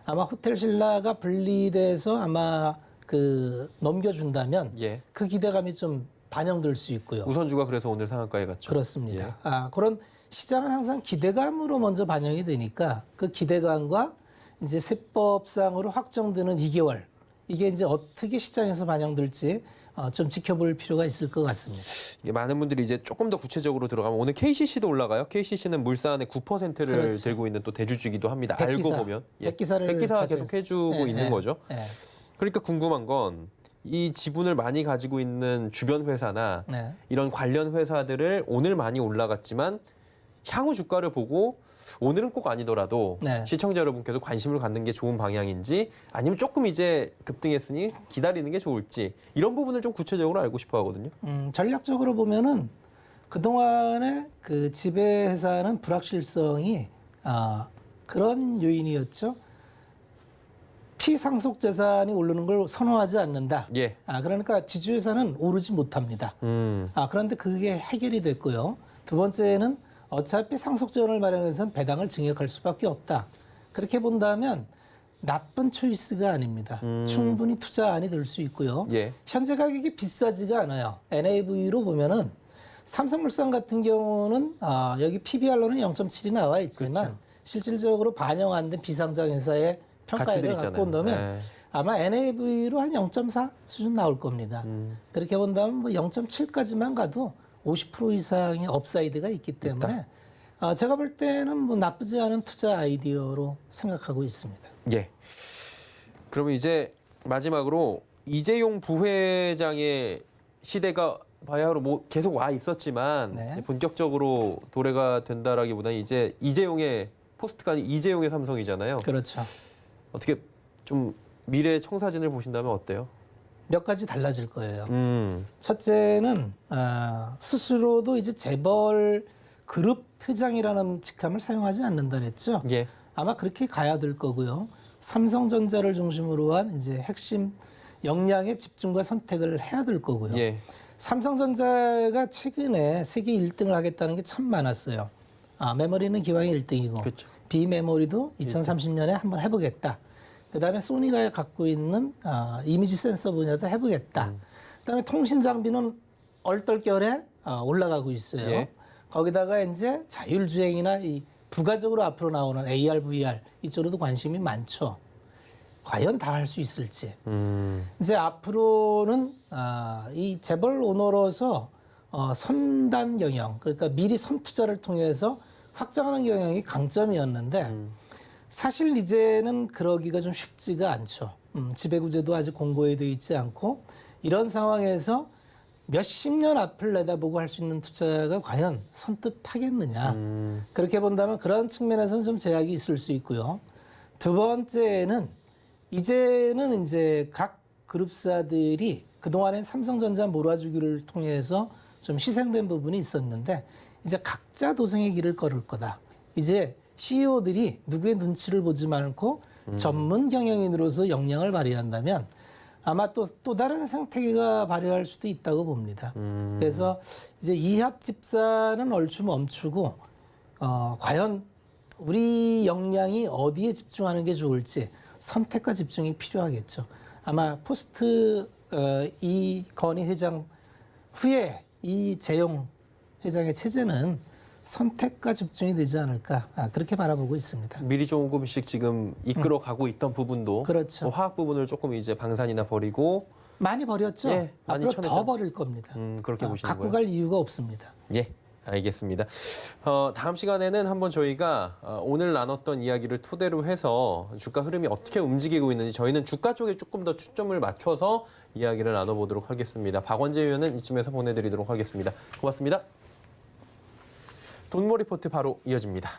아마 호텔신라가 분리돼서 아마 그 넘겨준다면 예. 그 기대감이 좀 반영될 수 있고요. 우선주가 그래서 오늘 상한가에 갔죠. 그렇습니다. 그런 시장은 항상 기대감으로 먼저 반영이 되니까 그 기대감과 이제 세법상으로 확정되는 2개월 이게 이제 어떻게 시장에서 반영될지 좀 지켜볼 필요가 있을 것 같습니다. 이게 많은 분들이 이제 조금 더 구체적으로 들어가면 오늘 KCC도 올라가요. KCC는 물산의 9%를 그렇죠. 들고 있는 또 대주주기도 합니다. 백기사. 알고 보면 백기사를 백기사가 차지했어요. 계속 해주고 있는 거죠. 그러니까 궁금한 건 이 지분을 많이 가지고 있는 주변 회사나 이런 관련 회사들을 오늘 많이 올라갔지만 향후 주가를 보고 오늘은 꼭 아니더라도 시청자 여러분께서 관심을 갖는 게 좋은 방향인지 아니면 조금 이제 급등했으니 기다리는 게 좋을지 이런 부분을 좀 구체적으로 알고 싶어 하거든요. 전략적으로 보면은 그동안의 그 지배회사는 불확실성이 그런 요인이었죠. 피상속 재산이 오르는 걸 선호하지 않는다. 예. 그러니까 지주회사는 오르지 못합니다. 그런데 그게 해결이 됐고요. 두 번째는 어차피 상속 재원을 마련해서는 배당을 증액할 수밖에 없다. 그렇게 본다면 나쁜 초이스가 아닙니다. 충분히 투자안이 될 수 있고요. 예. 현재 가격이 비싸지가 않아요. NAV로 보면은 삼성물산 같은 경우는 여기 PBR로는 0.7이 나와 있지만 실질적으로 반영 안 된 비상장 회사의 평가액을 갖고 온다면 아마 NAV로 한 0.4 수준 나올 겁니다. 그렇게 본다면 뭐 0.7까지만 가도 50% 이상의 업사이드가 있기 때문에 제가 볼 때는 뭐 나쁘지 않은 투자 아이디어로 생각하고 있습니다. 예. 그러면 이제 마지막으로 이재용 부회장의 시대가 바야흐로 뭐 계속 와 있었지만 네. 본격적으로 도래가 된다라기보다는 이제 이재용의 포스트가 아닌 이재용의 삼성이잖아요. 그렇죠. 어떻게 좀 미래 청사진을 보신다면 어때요? 몇 가지 달라질 거예요. 첫째는 스스로도 이제 재벌 그룹 회장이라는 직함을 사용하지 않는다 그랬죠. 예. 아마 그렇게 가야 될 거고요. 삼성전자를 중심으로 한 이제 핵심 역량의 집중과 선택을 해야 될 거고요. 예. 삼성전자가 최근에 세계 1등을 하겠다는 게 참 많았어요. 메모리는 기왕에 1등이고 그렇죠. 비메모리도 2030년에 한번 해보겠다. 그다음에 소니가 갖고 있는 이미지 센서 분야도 해보겠다. 그다음에 통신 장비는 얼떨결에 올라가고 있어요. 예. 거기다가 이제 자율주행이나 이 부가적으로 앞으로 나오는 AR, VR 이쪽으로도 관심이 많죠. 과연 다 할 수 있을지. 이제 앞으로는 이 재벌 오너로서 선단 경영, 그러니까 미리 선투자를 통해서 확장하는 경영이 강점이었는데 사실 이제는 그러기가 좀 쉽지가 않죠. 지배구조도 아직 공고화되어 있지 않고 이런 상황에서 몇십 년 앞을 내다보고 할 수 있는 투자가 과연 선뜻하겠느냐. 그렇게 본다면 그런 측면에서는 좀 제약이 있을 수 있고요. 두 번째는 이제는 이제 각 그룹사들이 그동안엔 삼성전자 몰아주기를 통해서 좀 희생된 부분이 있었는데 이제 각자 도생의 길을 걸을 거다. 이제 CEO들이 누구의 눈치를 보지 않고 전문 경영인으로서 역량을 발휘한다면 아마 또 다른 생태계가 발휘할 수도 있다고 봅니다. 그래서 이제 이합 집사는 얼추 멈추고 과연 우리 역량이 어디에 집중하는 게 좋을지 선택과 집중이 필요하겠죠. 아마 포스트 이건희 회장 후에 이재용 회장의 체제는 선택과 집중이 되지 않을까 그렇게 바라보고 있습니다. 미리 조금씩 지금 이끌어가고 있던 부분도 그렇죠. 화학 부분을 조금 이제 방산이나 버리고 많이 버렸죠. 예, 많이 앞으로 쳐냈죠. 더 버릴 겁니다. 그렇게 보시는 갖고 거예요? 갈 이유가 없습니다. 예, 알겠습니다. 다음 시간에는 한번 저희가 오늘 나눴던 이야기를 토대로 해서 주가 흐름이 어떻게 움직이고 있는지 저희는 주가 쪽에 조금 더 초점을 맞춰서 이야기를 나눠보도록 하겠습니다. 박원재 의원은 이쯤에서 보내드리도록 하겠습니다. 고맙습니다. 돈모 리포트 바로 이어집니다.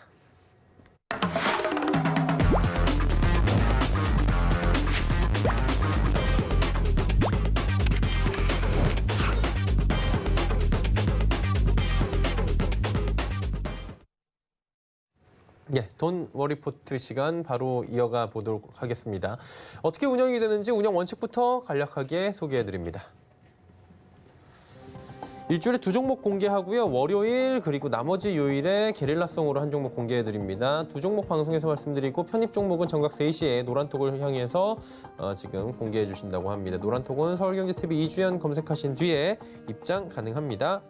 예, 돈 워리포트 시간 바로 이어가 보도록 하겠습니다. 어떻게 운영이 되는지 운영 원칙부터 간략하게 소개해드립니다. 일주일에 2종목 공개하고요. 월요일 그리고 나머지 요일에 게릴라성으로 한 종목 공개해드립니다. 2종목 방송에서 말씀드리고 편입 종목은 정각 3시에 노란톡을 향해서 지금 공개해 주신다고 합니다. 노란톡은 서울경제TV 이주연 검색하신 뒤에 입장 가능합니다.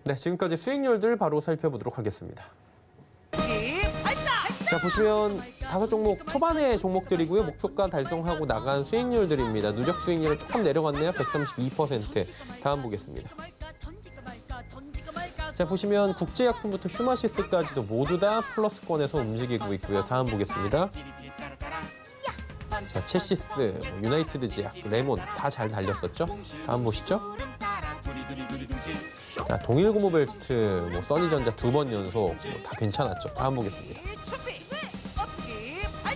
네, 지금까지 수익률들 바로 살펴보도록 하겠습니다. 자, 보시면 5종목 초반의 종목들이고요. 목표가 달성하고 나간 수익률들입니다. 누적 수익률은 조금 내려갔네요. 132%. 다음 보겠습니다. 자, 보시면 국제약품부터 휴마시스까지도 모두 다 플러스권에서 움직이고 있고요. 다음 보겠습니다. 자, 체시스, 유나이티드 제약, 레몬 다 잘 달렸었죠. 다음 보시죠. 자, 동일고무벨트, 써니전자 2번 연속 다 괜찮았죠. 다음 보겠습니다.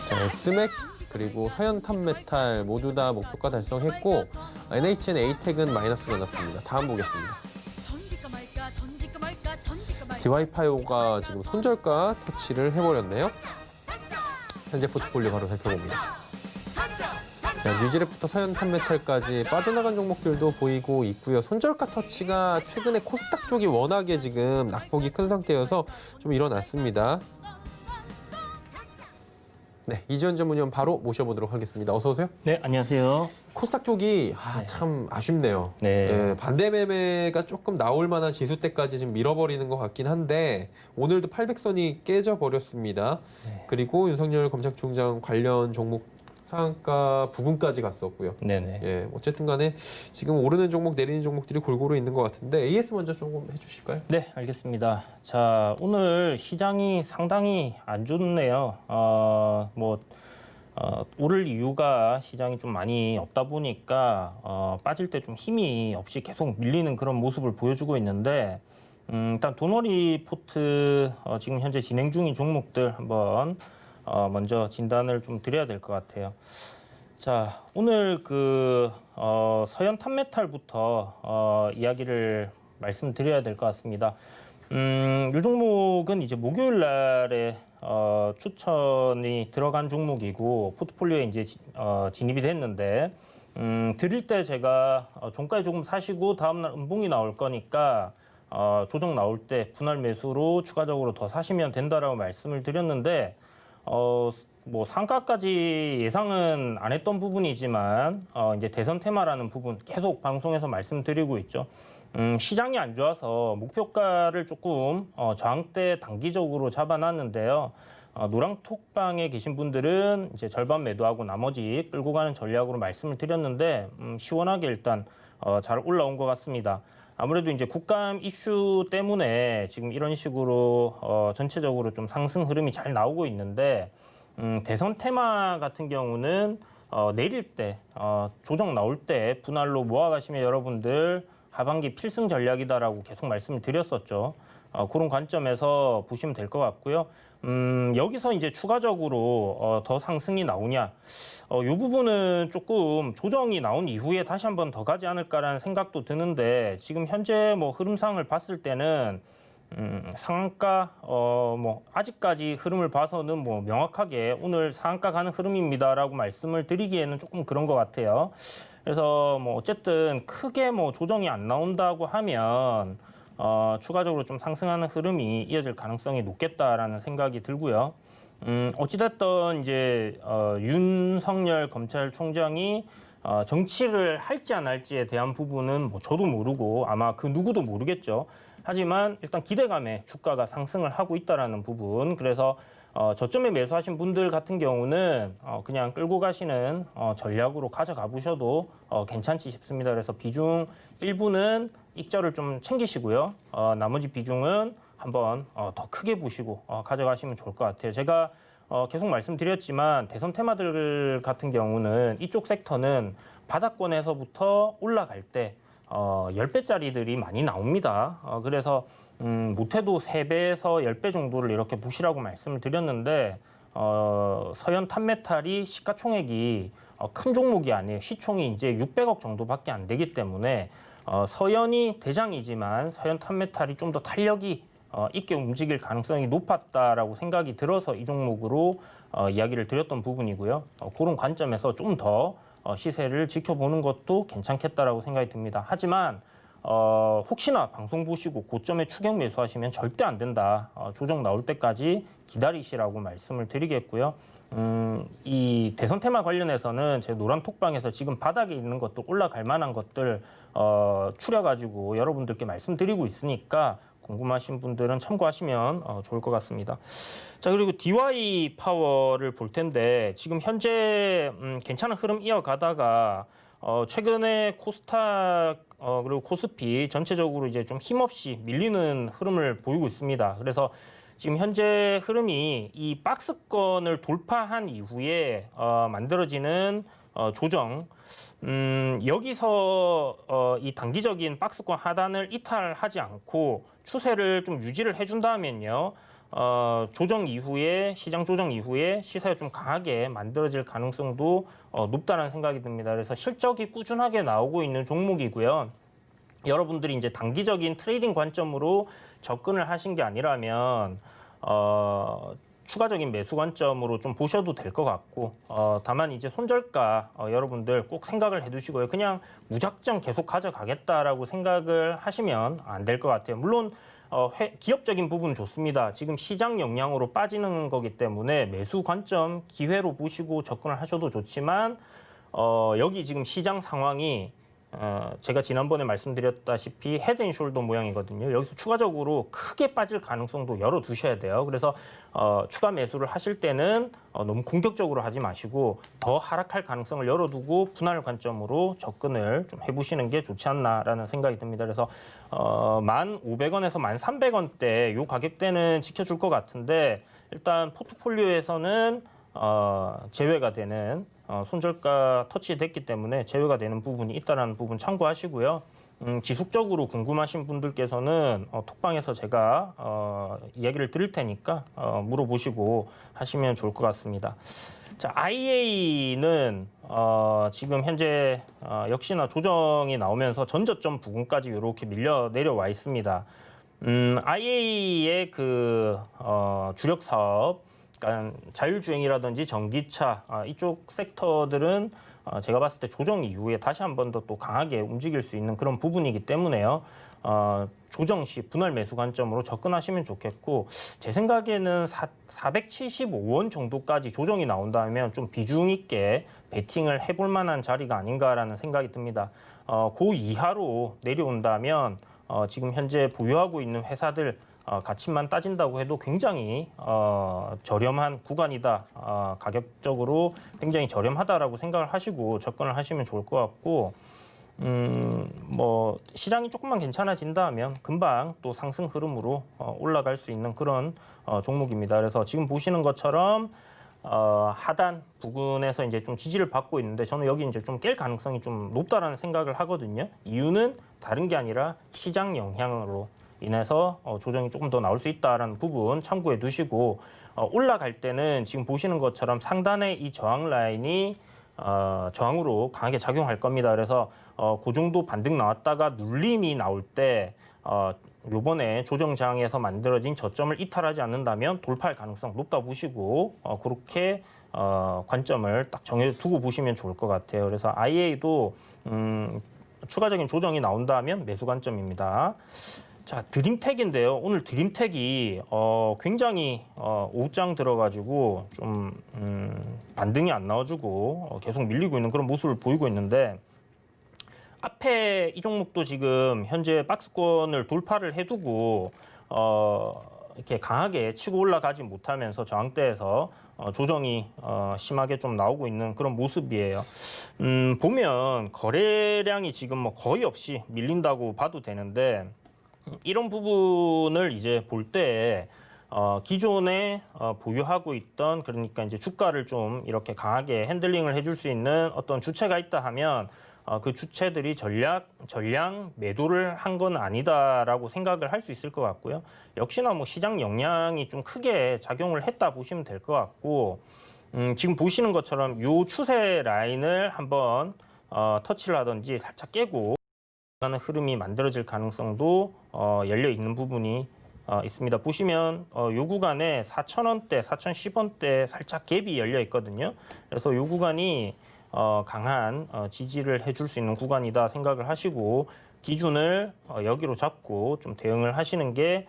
자, 스맥 그리고 서현탄메탈 모두 다 목표가 달성했고 NHN 에이텍은 마이너스가 났습니다. 다음 보겠습니다. DY파이오가 지금 손절가 터치를 해버렸네요. 현재 포트폴리오 바로 살펴봅니다. 자, 뉴지랩부터 서현탄메탈까지 빠져나간 종목들도 보이고 있고요. 손절가 터치가 최근에 코스닥 쪽이 워낙에 지금 낙폭이 큰 상태여서 좀 일어났습니다. 네, 이지원 전문위원 바로 모셔보도록 하겠습니다. 어서 오세요. 네, 안녕하세요. 코스닥 쪽이 네. 참 아쉽네요. 네. 예, 반대 매매가 조금 나올 만한 지수대까지 지금 밀어버리는 것 같긴 한데 오늘도 800선이 깨져 버렸습니다. 네. 그리고 윤석열 검찰총장 관련 종목 상한가 부근까지 갔었고요. 네네. 예, 어쨌든 간에 지금 오르는 종목, 내리는 종목들이 골고루 있는 것 같은데 AS 먼저 조금 해주실까요? 네, 알겠습니다. 자, 오늘 시장이 상당히 안 좋네요. 오를 이유가 시장이 좀 많이 없다 보니까 빠질 때 좀 힘이 없이 계속 밀리는 그런 모습을 보여주고 있는데 일단 도너리 포트 지금 현재 진행 중인 종목들 한번 먼저 진단을 좀 드려야 될 것 같아요. 자, 오늘 서현 탑메탈부터 이야기를 말씀드려야 될 것 같습니다. 이 종목은 이제 목요일 날에 추천이 들어간 종목이고 포트폴리오에 이제 진입이 됐는데 드릴 때 제가 종가에 조금 사시고 다음날 음봉이 나올 거니까 조정 나올 때 분할 매수로 추가적으로 더 사시면 된다라고 말씀을 드렸는데 뭐 상가까지 예상은 안 했던 부분이지만 이제 대선 테마라는 부분 계속 방송에서 말씀드리고 있죠. 시장이 안 좋아서 목표가를 조금 저항대 단기적으로 잡아놨는데요. 노랑톡방에 계신 분들은 이제 절반 매도하고 나머지 끌고 가는 전략으로 말씀을 드렸는데 시원하게 일단 잘 올라온 것 같습니다. 아무래도 이제 국감 이슈 때문에 지금 이런 식으로 전체적으로 좀 상승 흐름이 잘 나오고 있는데 대선 테마 같은 경우는 내릴 때 조정 나올 때 분할로 모아가시면 여러분들 하반기 필승 전략이다라고 계속 말씀을 드렸었죠. 그런 관점에서 보시면 될 것 같고요. 여기서 이제 추가적으로 더 상승이 나오냐? 이 부분은 조금 조정이 나온 이후에 다시 한번 더 가지 않을까라는 생각도 드는데 지금 현재 뭐 흐름상을 봤을 때는 상한가 뭐 아직까지 흐름을 봐서는 뭐 명확하게 오늘 상한가 가는 흐름입니다라고 말씀을 드리기에는 조금 그런 것 같아요. 그래서 뭐 어쨌든 크게 뭐 조정이 안 나온다고 하면 추가적으로 좀 상승하는 흐름이 이어질 가능성이 높겠다라는 생각이 들고요. 어찌됐든 이제 윤석열 검찰총장이 정치를 할지 안 할지에 대한 부분은 뭐 저도 모르고 아마 그 누구도 모르겠죠. 하지만 일단 기대감에 주가가 상승을 하고 있다라는 부분. 그래서 저점에 매수하신 분들 같은 경우는 그냥 끌고 가시는 전략으로 가져가 보셔도 괜찮지 싶습니다. 그래서 비중 일부는 익절을 좀 챙기시고요. 나머지 비중은 한번 더 크게 보시고 가져가시면 좋을 것 같아요. 제가 계속 말씀드렸지만 대선 테마들 같은 경우는 이쪽 섹터는 바닥권에서부터 올라갈 때 10배짜리들이 많이 나옵니다. 그래서 못해도 3배에서 10배 정도를 이렇게 보시라고 말씀을 드렸는데 서현 탑메탈이 시가총액이 큰 종목이 아니에요. 시총이 이제 600억 정도밖에 안 되기 때문에 서현이 대장이지만 서현 탑메탈이 좀 더 탄력이 있게 움직일 가능성이 높았다라고 생각이 들어서 이 종목으로 이야기를 드렸던 부분이고요. 그런 관점에서 좀 더 시세를 지켜보는 것도 괜찮겠다라고 생각이 듭니다. 하지만 혹시나 방송 보시고 고점에 추격 매수하시면 절대 안 된다. 조정 나올 때까지 기다리시라고 말씀을 드리겠고요. 이 대선 테마 관련해서는 제 노란 톡방에서 지금 바닥에 있는 것도 올라갈 만한 것들 추려가지고 여러분들께 말씀드리고 있으니까 궁금하신 분들은 참고하시면 좋을 것 같습니다. 자, 그리고 DY 파워를 볼 텐데 지금 현재 괜찮은 흐름 이어가다가 최근에 코스닥 그리고 코스피 전체적으로 이제 좀 힘없이 밀리는 흐름을 보이고 있습니다. 그래서 지금 현재 흐름이 이 박스권을 돌파한 이후에 만들어지는 조정, 여기서 이 단기적인 박스권 하단을 이탈하지 않고 추세를 좀 유지를 해준다면요. 조정 이후에 시장 조정 이후에 시세가 좀 강하게 만들어질 가능성도 높다는 생각이 듭니다. 그래서 실적이 꾸준하게 나오고 있는 종목이고요. 여러분들이 이제 단기적인 트레이딩 관점으로 접근을 하신 게 아니라면 추가적인 매수 관점으로 좀 보셔도 될 것 같고 다만 이제 손절가 여러분들 꼭 생각을 해두시고요. 그냥 무작정 계속 가져가겠다라고 생각을 하시면 안 될 것 같아요. 물론 기업적인 부분 좋습니다. 지금 시장 영향으로 빠지는 거기 때문에 매수 관점 기회로 보시고 접근을 하셔도 좋지만 여기 지금 시장 상황이 제가 지난번에 말씀드렸다시피 헤드앤숄더 모양이거든요. 여기서 추가적으로 크게 빠질 가능성도 열어두셔야 돼요. 그래서 추가 매수를 하실 때는 너무 공격적으로 하지 마시고 더 하락할 가능성을 열어두고 분할 관점으로 접근을 좀 해보시는 게 좋지 않나라는 생각이 듭니다. 그래서 1,500원에서 1,300원대 요 가격대는 지켜줄 것 같은데 일단 포트폴리오에서는 제외가 되는 손절가 터치됐기 때문에 제외가 되는 부분이 있다는 부분 참고하시고요. 지속적으로 궁금하신 분들께서는 톡방에서 제가 이야기를 드릴 테니까 물어보시고 하시면 좋을 것 같습니다. 자, IA는 지금 현재 역시나 조정이 나오면서 전저점 부근까지 이렇게 밀려 내려와 있습니다. IA의 그 주력 사업, 그러니까 자율주행이라든지 전기차 이쪽 섹터들은 제가 봤을 때 조정 이후에 다시 한 번 더 또 강하게 움직일 수 있는 그런 부분이기 때문에요. 조정 시 분할 매수 관점으로 접근하시면 좋겠고 제 생각에는 475원 정도까지 조정이 나온다면 좀 비중 있게 베팅을 해볼 만한 자리가 아닌가라는 생각이 듭니다. 그 이하로 내려온다면 지금 현재 보유하고 있는 회사들 가치만 따진다고 해도 굉장히 저렴한 구간이다. 가격적으로 굉장히 저렴하다라고 생각을 하시고 접근을 하시면 좋을 것 같고 뭐 시장이 조금만 괜찮아진다면 금방 또 상승 흐름으로 올라갈 수 있는 그런 종목입니다. 그래서 지금 보시는 것처럼 하단 부근에서 이제 좀 지지를 받고 있는데 저는 여기 이제 좀 깰 가능성이 좀 높다라는 생각을 하거든요. 이유는 다른 게 아니라 시장 영향으로 인해서 조정이 조금 더 나올 수 있다라는 부분 참고해 두시고 올라갈 때는 지금 보시는 것처럼 상단의 이 저항 라인이 저항으로 강하게 작용할 겁니다. 그래서 그 정도 반등 나왔다가 눌림이 나올 때 요번에 조정 저항에서 만들어진 저점을 이탈하지 않는다면 돌파할 가능성 높다 보시고 그렇게 관점을 딱 정해 두고 보시면 좋을 것 같아요. 그래서 IA도 추가적인 조정이 나온다면 매수 관점입니다. 자, 드림텍인데요. 오늘 드림텍이 굉장히 오후장 들어가지고 좀 반등이 안 나와주고 계속 밀리고 있는 그런 모습을 보이고 있는데 앞에 이 종목도 지금 현재 박스권을 돌파를 해두고 이렇게 강하게 치고 올라가지 못하면서 저항대에서 조정이 심하게 좀 나오고 있는 그런 모습이에요. 보면 거래량이 지금 뭐 거의 없이 밀린다고 봐도 되는데 이런 부분을 이제 볼 때 기존에 보유하고 있던 그러니까 이제 주가를 좀 이렇게 강하게 핸들링을 해줄 수 있는 어떤 주체가 있다 하면 그 주체들이 전량 매도를 한 건 아니다라고 생각을 할 수 있을 것 같고요. 역시나 뭐 시장 영향이 좀 크게 작용을 했다 보시면 될 것 같고 지금 보시는 것처럼 요 추세 라인을 한번 터치를 하든지 살짝 깨고 하는 흐름이 만들어질 가능성도 열려 있는 부분이 있습니다. 보시면 요 구간에 4,000원대, 4,010원대 살짝 갭이 열려 있거든요. 그래서 요 구간이 강한 지지를 해줄 수 있는 구간이다 생각을 하시고 기준을 여기로 잡고 좀 대응을 하시는 게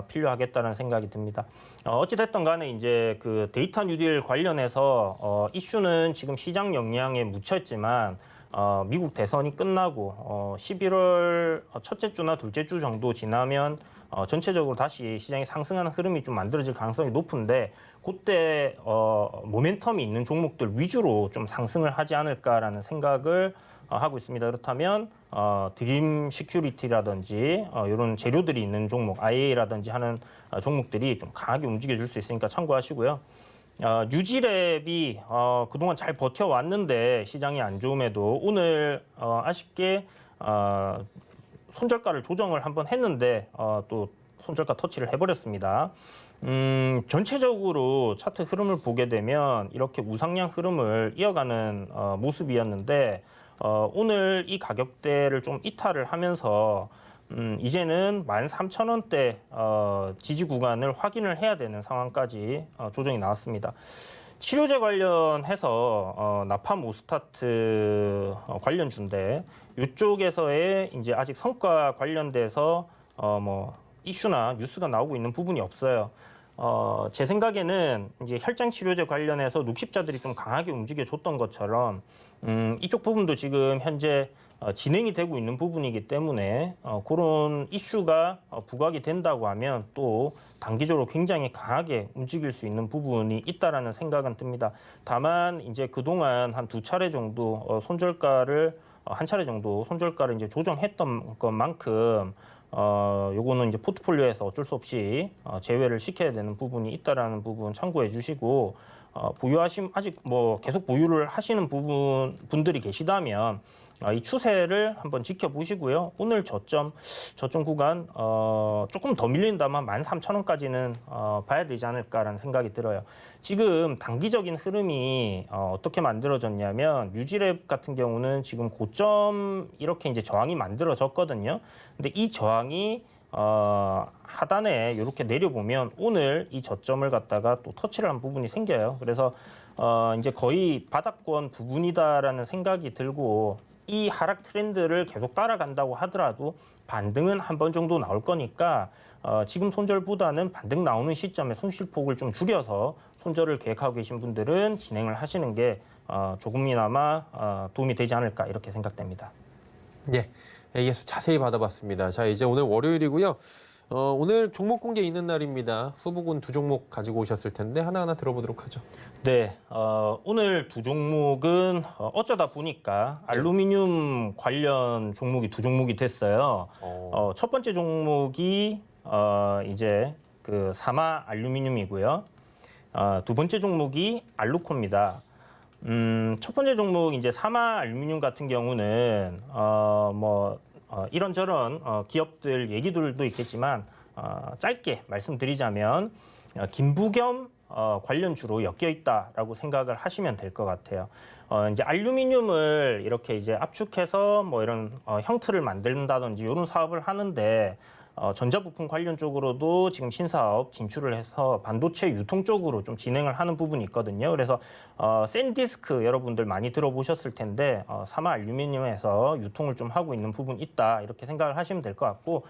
필요하겠다는 생각이 듭니다. 어찌됐든 간에 이제 그 데이터 뉴딜 관련해서 이슈는 지금 시장 영향에 묻혔지만 미국 대선이 끝나고 11월 첫째 주나 둘째 주 정도 지나면 전체적으로 다시 시장이 상승하는 흐름이 좀 만들어질 가능성이 높은데 그때 모멘텀이 있는 종목들 위주로 좀 상승을 하지 않을까라는 생각을 하고 있습니다. 그렇다면 드림 시큐리티라든지 이런 재료들이 있는 종목, IA라든지 하는 종목들이 좀 강하게 움직여줄 수 있으니까 참고하시고요. 뉴지랩이 그동안 잘 버텨왔는데 시장이 안 좋음에도 오늘 아쉽게 손절가를 조정을 한번 했는데 또 손절가 터치를 해버렸습니다. 전체적으로 차트 흐름을 보게 되면 이렇게 우상향 흐름을 이어가는 모습이었는데 오늘 이 가격대를 좀 이탈을 하면서 이제는 13,000원대 지지 구간을 확인을 해야 되는 상황까지 조정이 나왔습니다. 치료제 관련해서 나파모스타트 관련주인데 이쪽에서의 이제 아직 성과 관련돼서 뭐 이슈나 뉴스가 나오고 있는 부분이 없어요. 제 생각에는 이제 혈장 치료제 관련해서 녹십자들이 좀 강하게 움직여줬던 것처럼 이쪽 부분도 지금 현재 진행이 되고 있는 부분이기 때문에 그런 이슈가 부각이 된다고 하면 또 단기적으로 굉장히 강하게 움직일 수 있는 부분이 있다라는 생각은 듭니다. 다만 이제 그동안 한 2차례 정도 손절가를 한 차례 정도 손절가를 이제 조정했던 것만큼 요거는 이제 포트폴리오에서 어쩔 수 없이 제외를 시켜야 되는 부분이 있다라는 부분 참고해 주시고 아직 뭐 계속 보유를 하시는 분들이 계시다면 이 추세를 한번 지켜보시고요. 오늘 저점 구간 조금 더 밀린다면 13,000원까지는 봐야 되지 않을까라는 생각이 들어요. 지금 단기적인 흐름이 어떻게 만들어졌냐면 뉴지랩 같은 경우는 지금 고점 이렇게 이제 저항이 만들어졌거든요. 근데 이 저항이 하단에 이렇게 내려보면 오늘 이 저점을 갖다가 또 터치를 한 부분이 생겨요. 그래서 이제 거의 바닥권 부분이다라는 생각이 들고 이 하락 트렌드를 계속 따라간다고 하더라도 반등은 한 번 정도 나올 거니까 지금 손절보다는 반등 나오는 시점에 손실폭을 좀 줄여서 손절을 계획하고 계신 분들은 진행을 하시는 게 조금이나마 도움이 되지 않을까 이렇게 생각됩니다. 예, AS 자세히 받아봤습니다. 자, 이제 오늘 월요일이고요. 오늘 종목 공개 있는 날입니다. 후보군 2종목 가지고 오셨을 텐데 하나하나 들어보도록 하죠. 네, 오늘 2종목은 어쩌다 보니까 알루미늄 관련 종목이 2종목이 됐어요. 첫 번째 종목이 이제 그 사마 알루미늄이고요. 두 번째 종목이 알루코입니다. 첫 번째 종목 이제 사마 알루미늄 같은 경우는 이런저런 기업들 얘기들도 있겠지만 짧게 말씀드리자면 김부겸 관련주로 엮여 있다라고 생각을 하시면 될 것 같아요. 이제 알루미늄을 이렇게 이제 압축해서 뭐 이런 형틀을 만든다든지 이런 사업을 하는데 전자부품 관련 쪽으로도 지금 신사업 진출을 해서 반도체 유통 쪽으로 좀 진행을 하는 부분이 있거든요. 그래서 샌디스크 여러분들 많이 들어보셨을 텐데 사마 알루미늄에서 유통을 좀 하고 있는 부분이 있다 이렇게 생각을 하시면 될 것 같고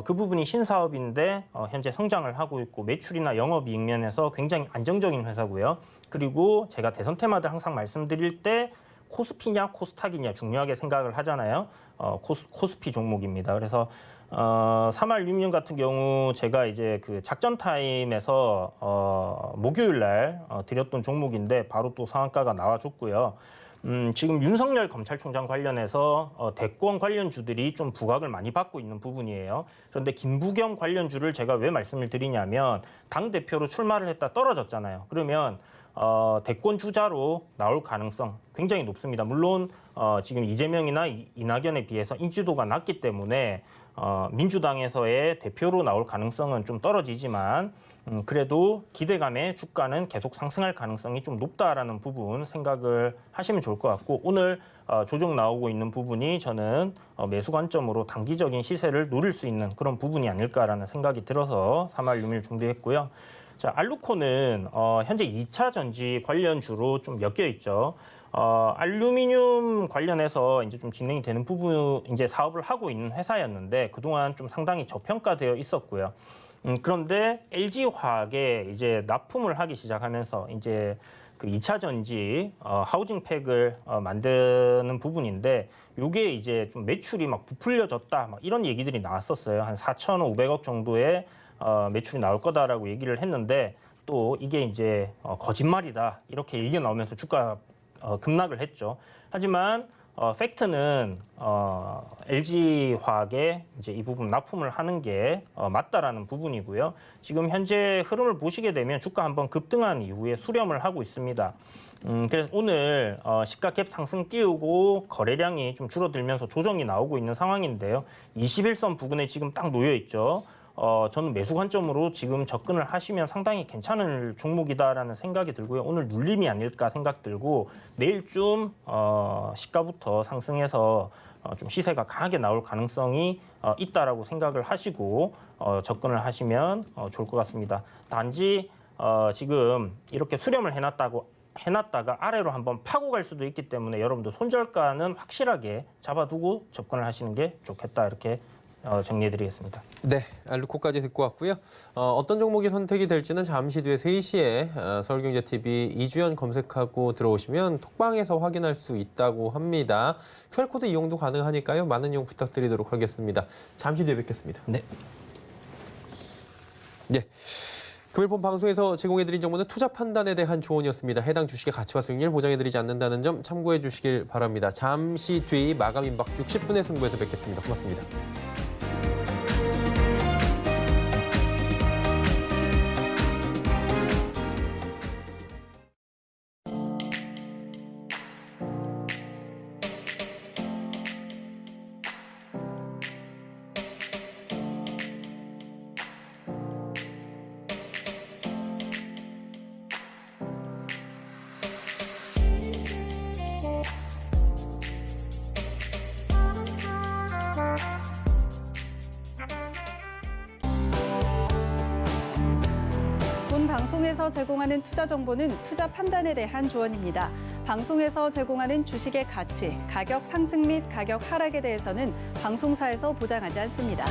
그 부분이 신사업인데 현재 성장을 하고 있고 매출이나 영업이익 면에서 굉장히 안정적인 회사고요. 그리고 제가 대선 테마들 항상 말씀드릴 때 코스피냐 코스닥이냐 중요하게 생각을 하잖아요. 코스피 종목입니다. 그래서 사마 알루미늄 같은 경우 제가 이제 그 작전 타임에서 목요일 날 드렸던 종목인데 바로 또 상한가가 나와줬고요. 지금 윤석열 검찰총장 관련해서 대권 관련주들이 좀 부각을 많이 받고 있는 부분이에요. 그런데 김부겸 관련주를 제가 왜 말씀을 드리냐면 당대표로 출마를 했다 떨어졌잖아요. 그러면 대권 주자로 나올 가능성 굉장히 높습니다. 물론 지금 이재명이나 이낙연에 비해서 인지도가 낮기 때문에 민주당에서의 대표로 나올 가능성은 좀 떨어지지만 그래도 기대감에 주가는 계속 상승할 가능성이 좀 높다라는 부분 생각을 하시면 좋을 것 같고 오늘 조정 나오고 있는 부분이 저는 매수 관점으로 단기적인 시세를 노릴 수 있는 그런 부분이 아닐까라는 생각이 들어서 사마알루미늄을 준비했고요. 자, 알루코는 현재 2차 전지 관련주로 좀 엮여 있죠. 알루미늄 관련해서 이제 좀 진행이 되는 부분 이제 사업을 하고 있는 회사였는데 그동안 좀 상당히 저평가되어 있었고요. 그런데 LG화학에 이제 납품을 하기 시작하면서 이제 그 2차 전지 하우징 팩을 만드는 부분인데 요게 이제 좀 매출이 막 부풀려졌다 막 이런 얘기들이 나왔었어요. 한 4,500억 정도의 매출이 나올 거다라고 얘기를 했는데 또 이게 이제 거짓말이다 이렇게 얘기가 나오면서 주가 급락을 했죠. 하지만 팩트는 LG화학에 이제 이 부분 납품을 하는 게 맞다라는 부분이고요. 지금 현재 흐름을 보시게 되면 주가 한번 급등한 이후에 수렴을 하고 있습니다. 그래서 오늘 시가 갭 상승 띄우고 거래량이 좀 줄어들면서 조정이 나오고 있는 상황인데요. 21선 부근에 지금 딱 놓여 있죠. 저는 매수 관점으로 지금 접근을 하시면 상당히 괜찮은 종목이다라는 생각이 들고요. 오늘 눌림이 아닐까 생각 들고 내일쯤 시가부터 상승해서 좀 시세가 강하게 나올 가능성이 있다라고 생각을 하시고 접근을 하시면 좋을 것 같습니다. 단지 지금 이렇게 수렴을 해놨다가 아래로 한번 파고 갈 수도 있기 때문에 여러분들 손절가는 확실하게 잡아두고 접근을 하시는 게 좋겠다 이렇게 정리해드리겠습니다. 네, 알루코까지 듣고 왔고요. 어떤 종목이 선택이 될지는 잠시 뒤에 3시에 서울경제TV 이주연 검색하고 들어오시면 톡방에서 확인할 수 있다고 합니다. QR코드 이용도 가능하니까요. 많은 이용 부탁드리도록 하겠습니다. 잠시 뒤에 뵙겠습니다. 네. 네. 금일본 방송에서 제공해드린 정보는 투자 판단에 대한 조언이었습니다. 해당 주식의 가치와 수익률 보장해드리지 않는다는 점 참고해 주시길 바랍니다. 잠시 뒤 마감 임박 60분의 승부에서 뵙겠습니다. 고맙습니다. 본 방송에서 제공하는 투자 정보는 투자 판단에 대한 조언입니다. 방송에서 제공하는 주식의 가치, 가격 상승 및 가격 하락에 대해서는 방송사에서 보장하지 않습니다.